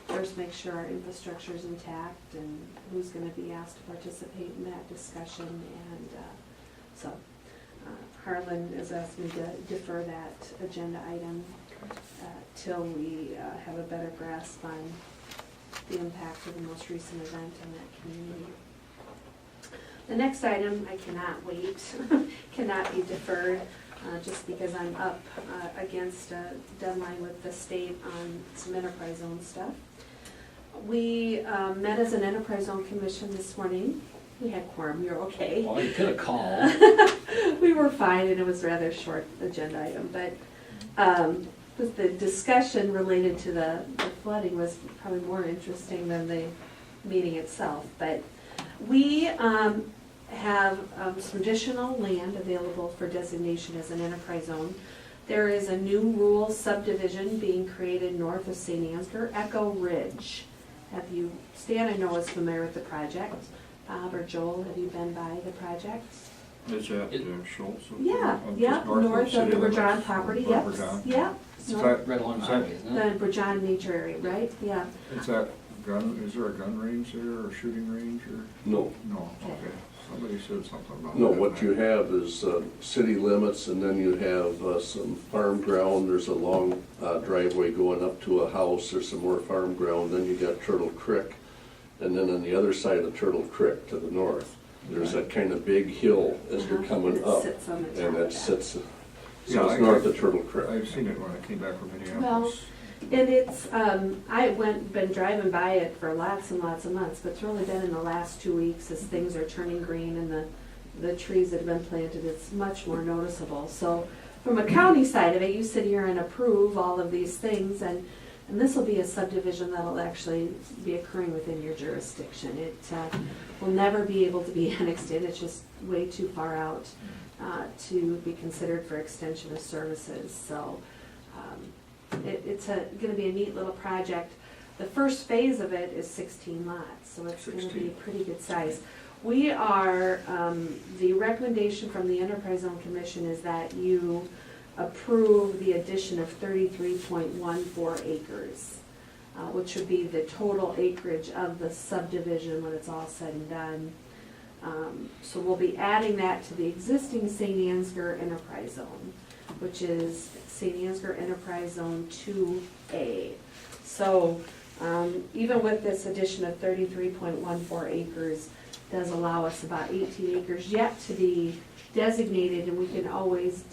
first make sure our infrastructure is intact and who's going to be asked to participate in that discussion. And so Harlan has asked me to defer that agenda item till we have a better grasp on the impact of the most recent event in that community. The next item, I cannot wait, cannot be deferred, just because I'm up against a deadline with the state on some enterprise zone stuff. We met as an enterprise zone commission this morning. We had quorum, you're okay. Well, you could have called. We were fine, and it was a rather short agenda item, but the discussion related to the flooding was probably more interesting than the meeting itself. But we have some additional land available for designation as an enterprise zone. There is a new rural subdivision being created north of St. Ansgar, Echo Ridge. Stan, I know, is familiar with the project. Bob or Joel, have you been by the project? Is that Schultz? Yeah, Just yeah, north of the city Bergeron limits? property, Of yep, Bergeron? yeah. Is No, that- Red One is Highway, that- isn't it? the Bergeron nature area, right, yeah. Is that is there a gun range there, or shooting range, or? No, No, Okay. okay. Somebody said something about that. no, what you have is city limits, and then you have some farm ground. There's a long driveway going up to a house. There's some more farm ground. Then you got Turtle Creek, and then on the other side of Turtle Creek to the north, there's that kind of big hill as you're coming And up. it sits on the top And of that that. sits, so Yeah, it's north of Turtle Creek. I've seen it when I came back from Well, Minneapolis. and it's, been driving by it for lots and lots of months, but it's really been in the last 2 weeks as things are turning green and the trees that have been planted, it's much more noticeable. So from a county side of it, you sit here and approve all of these things, and this will be a subdivision that'll actually be occurring within your jurisdiction. It will never be able to be annexed in, it's just way too far out to be considered for extension of services. So it's going to be a neat little project. The first phase of it is 16 lots, so it's going to be 16. pretty good size. We are, the recommendation from the Enterprise Zone Commission is that you approve the addition of 33.14 acres, which would be the total acreage of the subdivision when it's all said and done. So we'll be adding that to the existing St. Ansgar Enterprise Zone. which is St. Ansgar Enterprise Zone 2A. So, even with this addition of 33.14 acres, does allow us about 18 acres yet to be designated, and we can always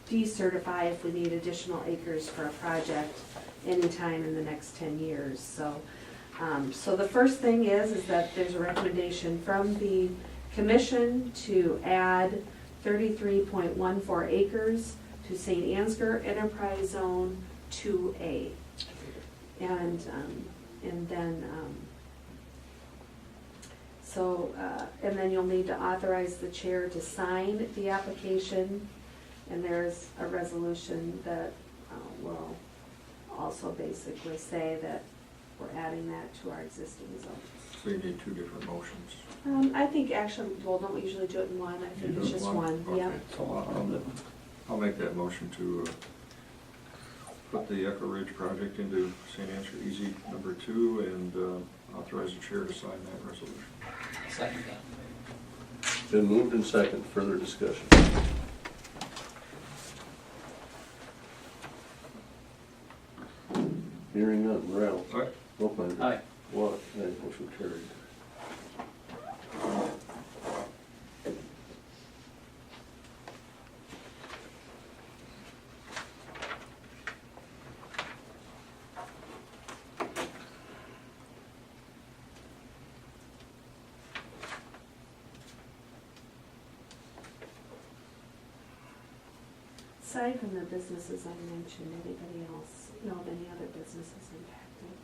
decertify if we need additional acres for a project anytime in the next 10 years. So, so the first thing is that there's a recommendation from the commission to add 33.14 acres to St. Ansgar Enterprise Zone 2A. And then, and then you'll need to authorize the chair to sign the application, and there's a resolution that will also basically say that we're adding that to our existing zone. So you need two different motions. I think actually, well, don't we usually do it in one? I think You it's do it just in one, yeah. Okay. So I'll make that motion to put the Echo Ridge project into St. Ansgar Easy number 2 and authorize the chair to sign that resolution. Second that. Been moved and second, further discussion. Hearing none, Morale. Aye. Wolfman. Aye. Watt, aye, motion carried. Aside from the businesses I mentioned, anybody else know of any other businesses impacted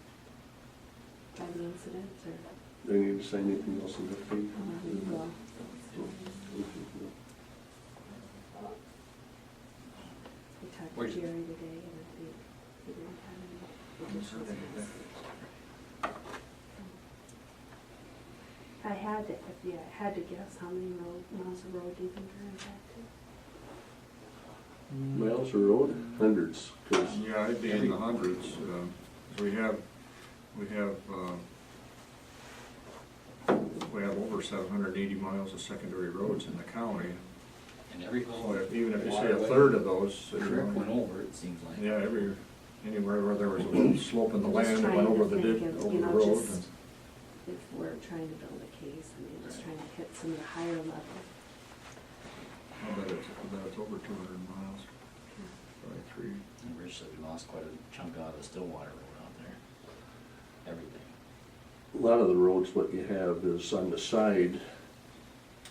by the incident, or? Do you need to say anything else in the fee? Well, we talked to Where's- Jerry today, and I think he didn't have any additional things. I had to, yeah, I had to guess how many miles of road do you think are impacted? Miles of road? Hundreds, 'cause Yeah, it'd be in the hundreds. We have over 780 miles of secondary roads in the county. And every So even if you say a waterway, third of those, Creek went over, it seems like. yeah, anywhere where there was a little slope in the I'm just land, it trying went to over the think ditch, of, over you the know, road. just if we're trying to build a case, I mean, just trying to hit some of the higher level. I bet it's over 200 miles, probably 3. And Rich said we lost quite a chunk out of the Stillwater Road out there. Everything. a lot of the roads, what you have is on the side,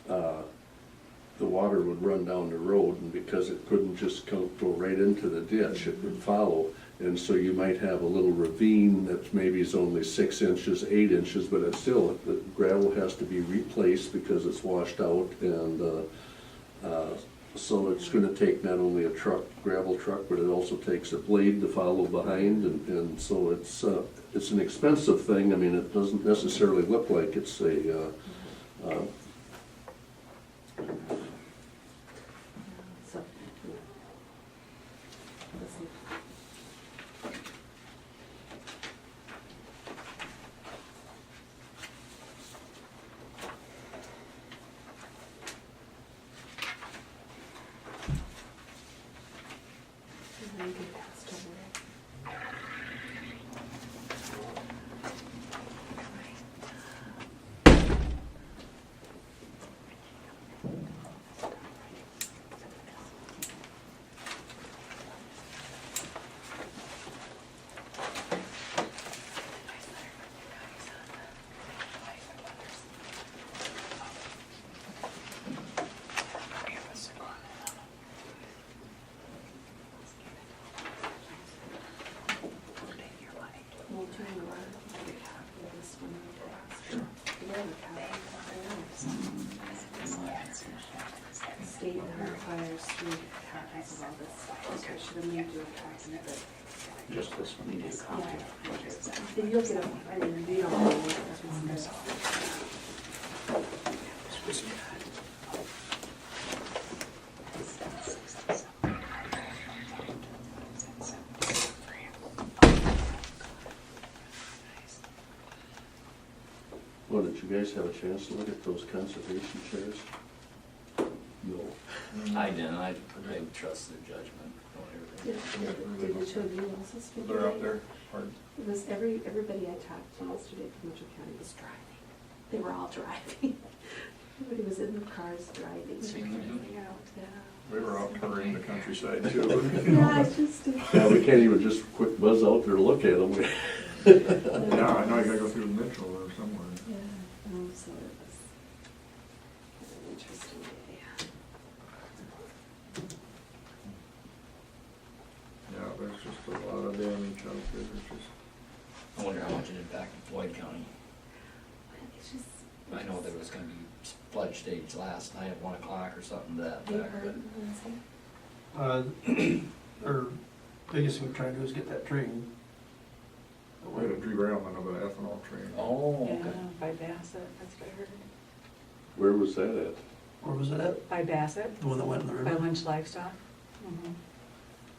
the water would run down the road, and because it couldn't just go right into the ditch, it would follow. And so you might have a little ravine that maybe is only 6 inches, 8 inches, but it's still, the gravel has to be replaced because it's washed out. And so it's gonna take not only a gravel truck, but it also takes a blade to follow behind. And so it's an expensive thing. I mean, it doesn't necessarily look like it's a, So, yeah. Listen. And then get passed over. We'll turn around. This one real fast. The other copy. State now requires 3 copies of all this stuff. I should have made you a copy, but Just this one, you need a copy. then you'll get a, I mean, you don't need it. That's well, did you guys have a chance to look at those conservation chairs? No. I didn't, I trust their judgment. Did the two of you also speak? They're up there, pardon? It was everybody I talked to yesterday from Mitchell County was driving. They were all driving. Everybody was in the cars driving. Seen them? Yeah. We were out touring the countryside too. Yeah, I just. Yeah, we can't even just quick buzz out there to look at them. Yeah, I know you gotta go through Mitchell or somewhere. Yeah, so it was an interesting day. Yeah, there's just a lot of damage out there, it's just. I wonder how much it impacted Floyd County. It's just. I know there was gonna be flood stage last night at 1 o'clock or something to that You effect, heard, but Lindsay? Our biggest thing we're trying to do is get that train. We had a derailment of an ethanol train. oh, Yeah, okay. by Bassett, that's what I heard. Where was that at? Where was it at? By Bassett, The one that went in the by river? Lynch Livestock. Mhm.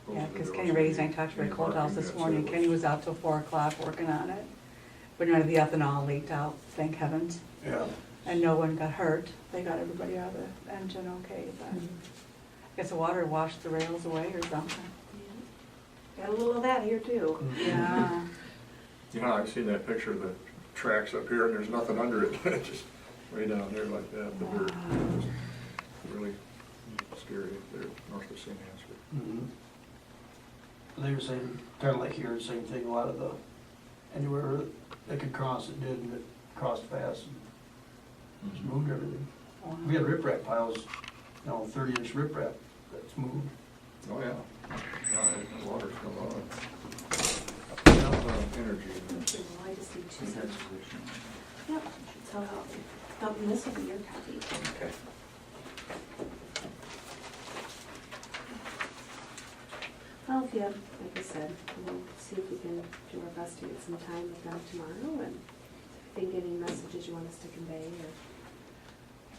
Yeah, Supposedly because there Kenny was Ray's, I any- talked to Ray any Coldhouse parking this that morning, said it Kenny was out till 4 o'clock working on it. But none of the ethanol leaked out, thank heavens, Yeah. and no one got hurt. They got everybody out of the engine okay, but I guess the water washed the rails away or something. Got a little of that here too. Yeah. Yeah, I've seen that picture of the tracks up here and there's nothing under it, just way down there like that, the dirt. Just really scary up there north of St. Ansgar. Mhm. They were saying, kind of like here, same thing, a lot of the, anywhere they could cross it did, and it crossed fast and just moved everything. We had riprap piles, 30-inch riprap that's moved. Oh, yeah. Yeah, the water's come on. Energy. Okay, well, I just need 2 cents. Yep, so, this will be your copy. Okay. Well, if you have, like I said, we'll see if we can do our best to get some time with them tomorrow, and if you think any messages you want us to convey, or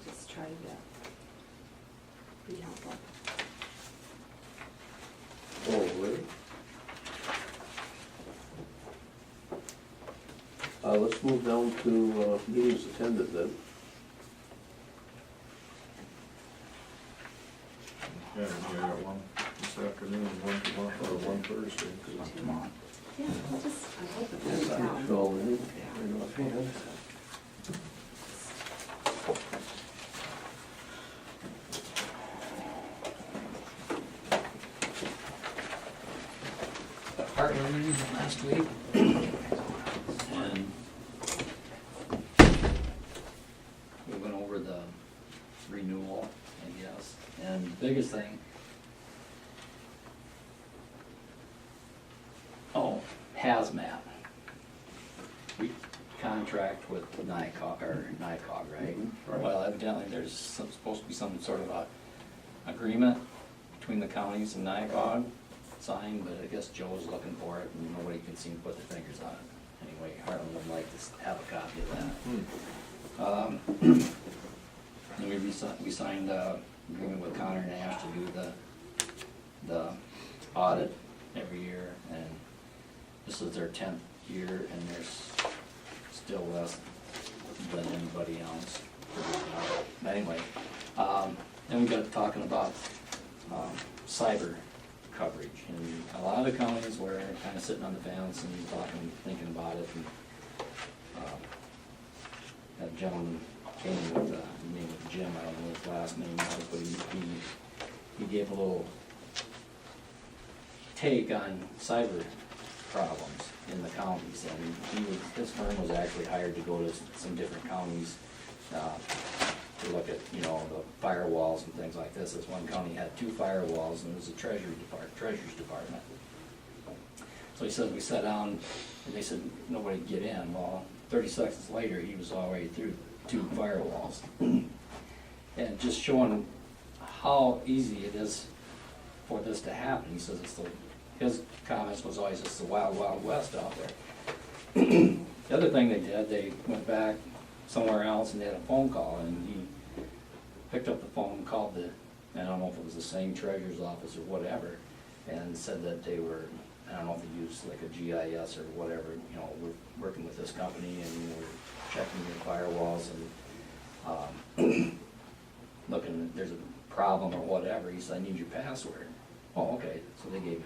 just try to be helpful. Oh, really? Let's move down to meetings attended then. Yeah, you got one this afternoon, one tomorrow, or one Thursday. Tomorrow. Yeah, I'll just, I hope it goes down. So, right offhand. Partner meeting last week. And we went over the renewal, I guess, and the biggest thing, hazmat. We contract with NICOG, right? Right. Well, evidently there's supposed to be some sort of a agreement between the counties and NICOG signed, but I guess Joe's looking for it and nobody can seem to put their fingers on it. Anyway, Harlan would like to have a copy of that. And we signed an agreement with Connor Nash to do the audit every year, and this is their 10th year, and there's still less than anybody else. But anyway, then we got talking about cyber coverage, and a lot of the counties were kind of sitting on the fence and talking, thinking about it, and that gentleman came with the name of Jim, I don't know his last name was, but he gave a little take on cyber problems in the counties, and his firm was actually hired to go to some different counties to look at, the firewalls and things like this. This one county had 2 firewalls, and it was a treasurer's department. So he said, we sat down, and they said, nobody could get in. Well, 30 seconds later, he was already through 2 firewalls. And just showing how easy it is for this to happen. He says his comments was always, it's the wild, wild west out there. The other thing they did, they went back somewhere else and they had a phone call, and he picked up the phone and called I don't know if it was the same treasurer's office or whatever, and said that they were, I don't know if they used like a GIS or whatever, we're working with this company and we're checking your firewalls and looking, there's a problem or whatever, he said, I need your password. Oh, okay, so they gave me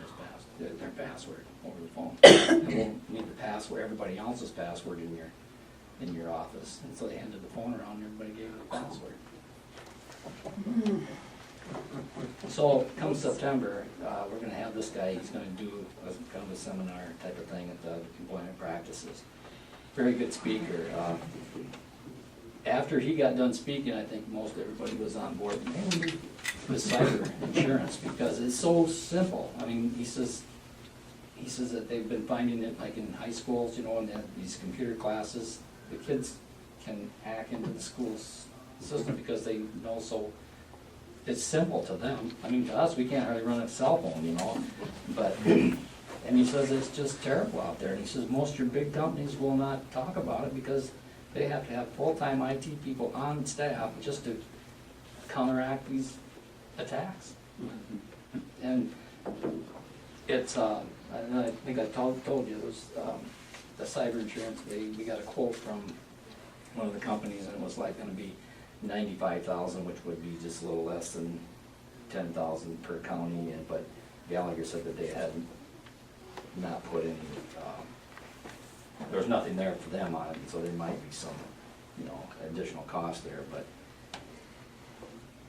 their password over the phone. And then you need the password, everybody else's password in your office, and so they handed the phone around, and everybody gave the password. So come September, we're gonna have this guy, he's gonna do kind of a seminar type of thing at the employment practices. Very good speaker. After he got done speaking, I think most everybody was on board with cyber insurance because it's so simple. I mean, he says that they've been finding it like in high schools, you know, and they have these computer classes, the kids can hack into the school's system because they know so it's simple to them. I mean, to us, we can't hardly run a cell phone, you know, but, and he says it's just terrible out there. And he says most of your big companies will not talk about it because they have to have full-time IT people on staff just to counteract these attacks. And it's, I think I told you, it was the cyber insurance, we got a quote from one of the companies, and it was like gonna be $95,000, which would be just a little less than $10,000 per county, but Gallagher said that they had not put any, there was nothing there for them on it, so there might be some, you know, additional cost there, but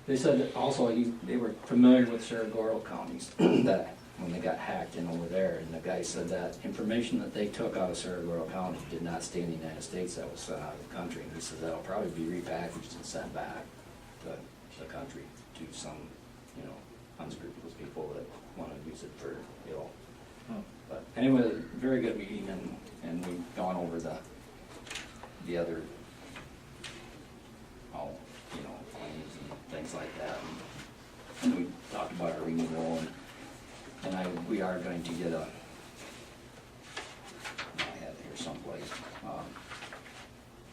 they said that also they were familiar with Saragoro counties, that when they got hacked in over there, and the guy said that information that they took out of Saragoro County did not stay in the United States, that was sent out of the country, and he said that'll probably be repackaged and sent back to the country to some, you know, unscrupulous people that wanna use it for ill. But anyway, very good meeting, and we've gone over the other, you know, claims and things like that. And we talked about our renewal, and we are going to get I had it here someplace,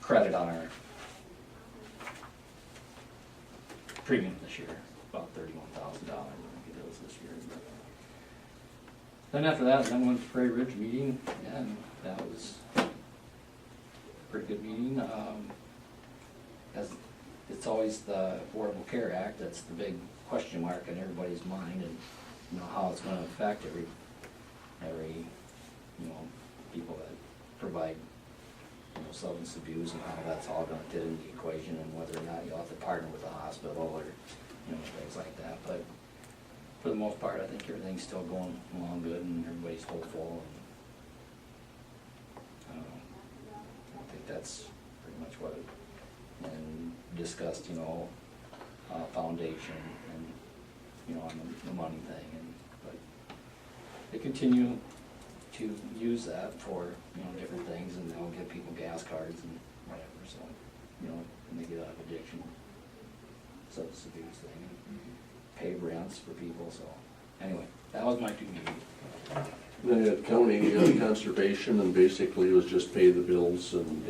credit on our premium this year, about $31,000, I think it was this year. Then after that, then went to Prairie Ridge meeting, and that was a pretty good meeting. As it's always the Affordable Care Act, that's the big question mark in everybody's mind, and you know how it's going to affect every you know, people that provide, you know, substance abuse, and how that's all going to fit into the equation, and whether or not you have to partner with a hospital or, you know, things like that. But for the most part, I think everything's still going along good, and everybody's hopeful. And I think that's pretty much what it. And discussed, you know, foundation and, you know, on the money thing, but they continue to use that for, you know, different things, and they'll give people gas cards and whatever, so, you know, and they get out of addiction, substance abuse thing, and pay rents for people, so, anyway, that was my 2 meetings. They had county conservation, and basically it was just pay the bills, and,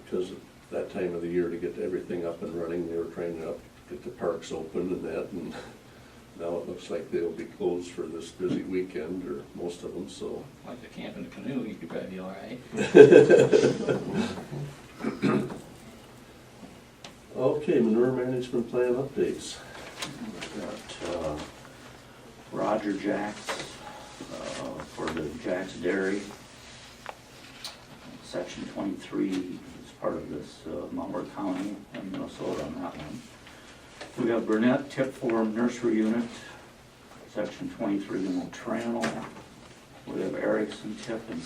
because of that time of the year to get everything up and running, they were trying to get the parks open and that, and now it looks like they'll be closed for this busy weekend, or most of them, so. Like the camp in the canoe, you could probably be all right. Okay, manure management plan updates. Got Roger Jacks for the Jacks Dairy. Section 23 is part of this Malheur County in Minnesota on that one. We got Burnett Tip Form Nursery Unit, Section 23 in Motrano. We have Erickson Tip in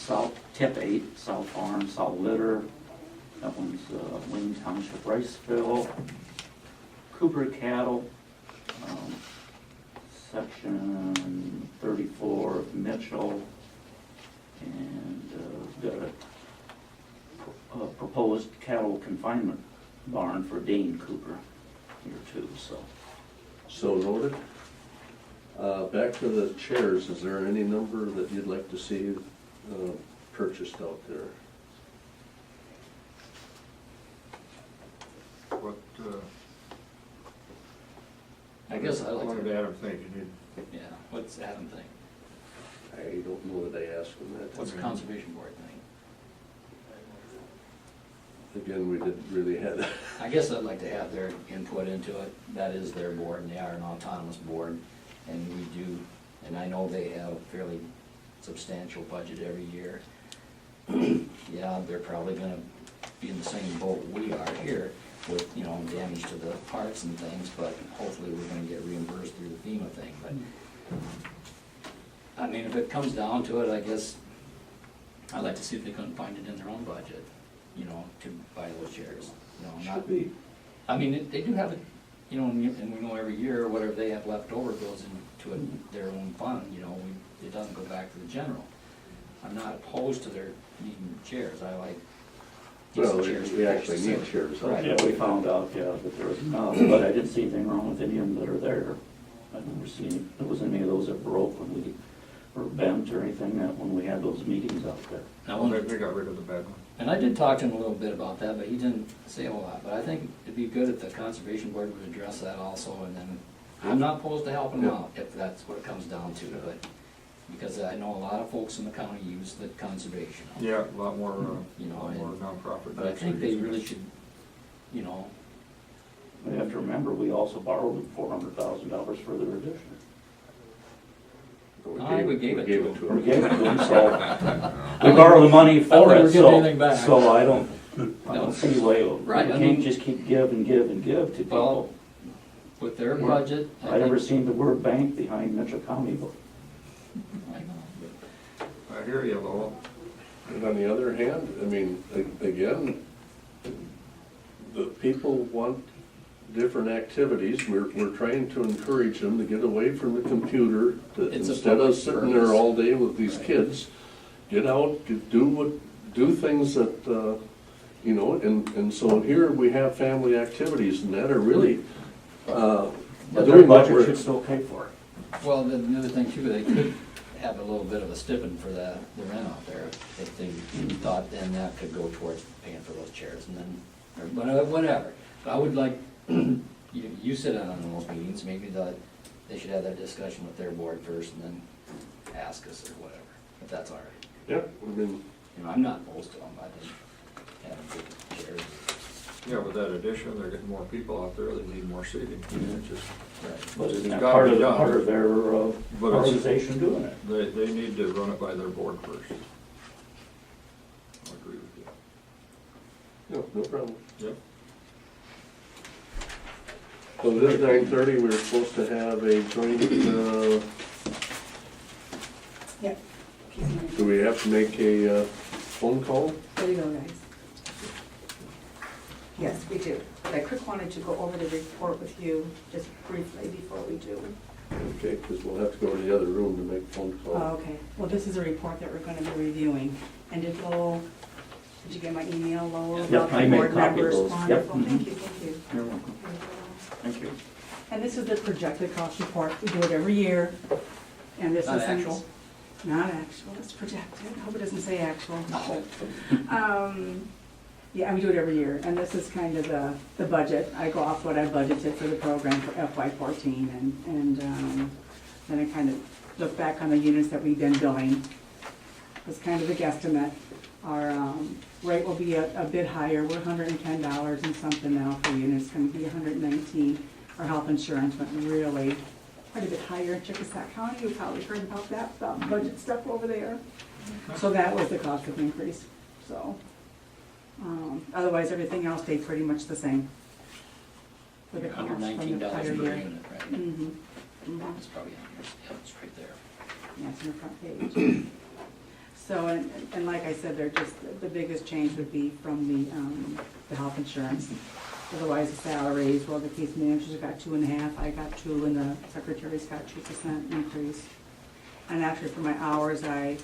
Tip 8, South Farm, South Litter. That one's Wayne Township, Riceville. Cooper Cattle, Section 34 of Mitchell. And got a proposed cattle confinement barn for Dane Cooper here too, so. So noted. Back to the chairs, is there any number that you'd like to see purchased out there? What, I guess I like what to. did Adam think? You need, Yeah, what's Adam think? I don't know that I asked him that. What's the conservation board think? again, we didn't really have, I guess I'd like to have their input into it. That is their board, and they are an autonomous board. And we do, and I know they have a fairly substantial budget every year. Yeah, they're probably gonna be in the same boat we are here with, you know, damage to the parks and things, but hopefully we're gonna get reimbursed through the FEMA thing, but I mean, if it comes down to it, I guess I'd like to see if they couldn't find it in their own budget, you know, to buy those chairs, you know, not. Should be. I mean, they do have it, you know, and we know every year, whatever they have left over goes into their own fund, you know, it doesn't go back to the general. I'm not opposed to their needing chairs, I like well, decent chairs. we actually need chairs. Right. Yeah, we found out, yeah, that there was enough, but I didn't see anything wrong with any of them that are there. I've never seen, there wasn't any of those that broke when we, or bent or anything, that when we had those meetings out there. Now, Well, they got rid of the bad one. and I did talk to him a little bit about that, but he didn't say a whole lot, but I think it'd be good if the conservation board would address that also, and then, I'm not opposed to helping them out, if that's what it comes down to, but, because I know a lot of folks in the county use the conservation. Yeah, a lot more, You know, lot more and- nonprofit. But I groups think are they using really it. should, you know, We have to remember, we also borrowed $400,000 for their addition. we gave it to them. Or gave it to them, so we borrow the money I for don't it, ever get so, anything back. so I don't see why, we Right, I can't mean- just keep give and give and give to Well, people. with their budget, I never seen the word bank behind Mitchell County, but I know. I hear you, Lowell. And on the other hand, I mean, again, the people want different activities. We're trying to encourage them to get away from the computer, to, It's a instead of public sitting there service. all day with these kids, get out, do things that, you know, and so here we have family activities and that are really, but their doing what budget we're, should still pay for it. Well, the other thing too, they could have a little bit of a stipend for the rent out there, if they thought then that could go towards paying for those chairs, and then, or whatever. But I would like, you sit in on those meetings, maybe they should have that discussion with their board first, and then ask us or whatever, if that's all right. yeah, I mean, You know, I'm not opposed to them, I think having good chairs. Yeah, with that addition, they're getting more people out there, they need more seating. It's just, But isn't that Gotta part be of, done. part of their But it's- organization doing it? they need to run it by their board first. I agree with you. no problem. Yep. So this is 9:30, we were supposed to have a joint, Yep. do we have to make a phone call? There you go, guys. Yes, we do. But I quick wanted to go over the report with you just briefly before we do. Okay, because we'll have to go to the other room to make phone Oh, calls. okay. Well, this is a report that we're gonna be reviewing. And did you get my email, Lowell? Yep, about the I made board a copy of members? those. Yep. Wonderful, thank you, thank you. You're welcome. Thank you. And this is the projected cost report. We do it every year. And this is. Not actual? Not actual, it's projected. I hope it doesn't say actual. No. Yeah, we do it every year, and this is kind of the budget. I go off what I budgeted for the program for FY14, and then I kind of look back on the units that we've been billing. It's kind of a guesstimate. Our rate will be a bit higher. We're $110 and something now for units. It's gonna be $119. Our health insurance went really quite a bit higher in Chickasaw County. You've probably heard about that budget stuff over there. So that was the cost of increase, so. Otherwise, everything else stayed pretty much the same. For the cost from the $119 prior per year. unit, right? Mhm. It's probably on yours, yeah, it's right there. Yeah, it's on the front page. So, and like I said, they're just, the biggest change would be from the health insurance. Otherwise, the salaries, well, the case managers got 2.5, I got 2, and the secretaries got 2% increase. And actually, for my hours, I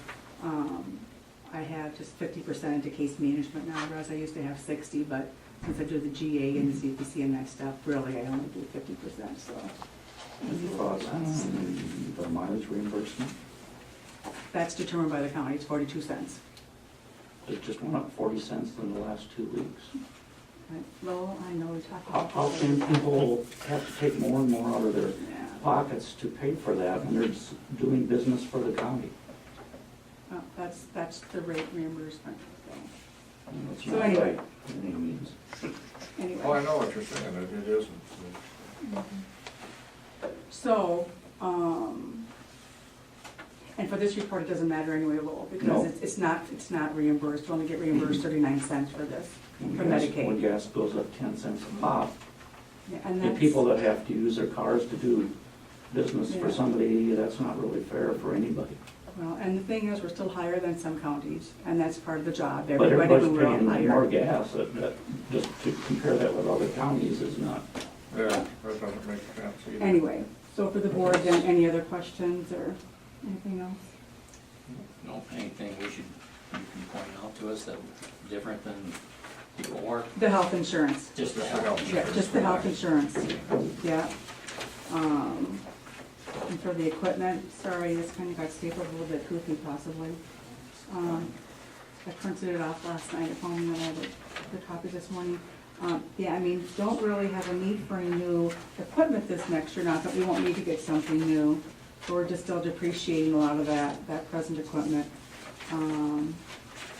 have just 50% into case management now, whereas I used to have 60, but since I do the GA and the CPC and that stuff, really, I only do 50%, so. Any thoughts on the mileage reimbursement? That's determined by the county, it's 42 cents. It just went up 40 cents in the last 2 weeks. Right. Well, I know we talked How about. can people have to take more and more out of their Yeah. pockets to pay for that when they're doing business for the county? Well, that's the rate reimbursement, so. It's So not anyway. right, by any means. Anyway. Oh, I know what you're saying, it isn't. So, and for this report, it doesn't matter anyway, Lowell, because No. it's not reimbursed, we only get reimbursed 39 cents for this, for When Medicaid. gas goes up 10 cents a pop, Yeah, and the that's, people that have to use their cars to do business for Yeah. somebody, that's not really fair for anybody. well, and the thing is, we're still higher than some counties, and that's part of the job, But everybody everybody's who we're all paying more higher. gas, just to compare that with other counties is not. Yeah, that doesn't make sense either. Anyway, so for the board, then, any other questions or anything else? No, anything you can point out to us that different than before? The health insurance. Just the Just the health. health. Yeah, just the health insurance, yeah. And for the equipment, sorry, this kind of got stapled a little bit goofy possibly. I printed it off last night at home, and I have the copy this morning. Yeah, I mean, don't really have a need for any new equipment this next year, not that we won't need to get something new. We're just still depreciating a lot of that present equipment. And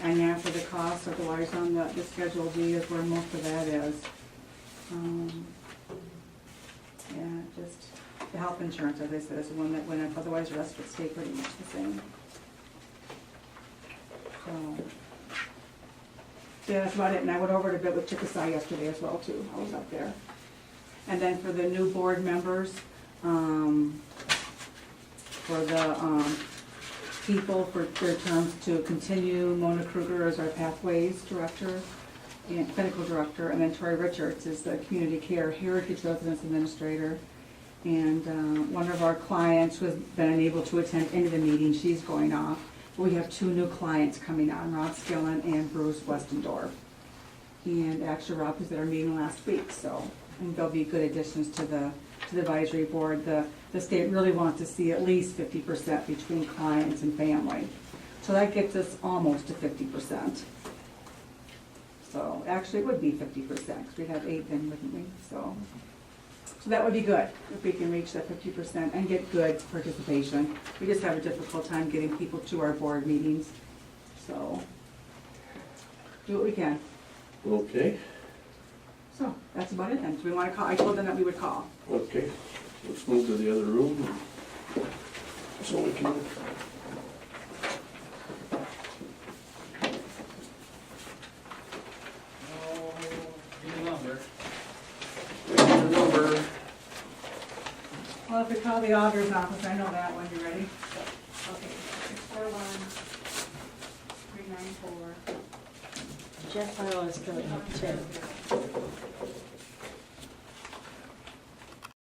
yeah, for the cost, otherwise on the Schedule D is where most of that is. Yeah, just the health insurance, as I said, is the one that went up, otherwise the rest would stay pretty much the same. So, yeah, that's about it, and I went over it a bit with Chickasaw yesterday as well too, I was up there. And then for the new board members, for the people for their terms to continue, Mona Kruger is our Pathways Director and Clinical Director, and then Tori Richards is the Community Care Heritage Residence Administrator. And one of our clients who has been unable to attend any of the meetings, she's going off. We have two new clients coming on, Rob Skillen and Bruce Westendorf. And actually Rob was at our meeting last week, so I think they'll be good additions to the advisory board. The state really wants to see at least 50% between clients and family. So that gets us almost to 50%. So actually it would be 50%, because we'd have 8 then, wouldn't we? So that would be good, if we can reach that 50% and get good participation. We just have a difficult time getting people to our board meetings, so do what we can. Okay, So that's about it then. Do we want to call? I told them that we would call. okay, let's move to the other room. So we can. Number. Well, if we call the auditor's office, I know that one. You ready? Okay, 641-394. Jeff Farrell is filling up too.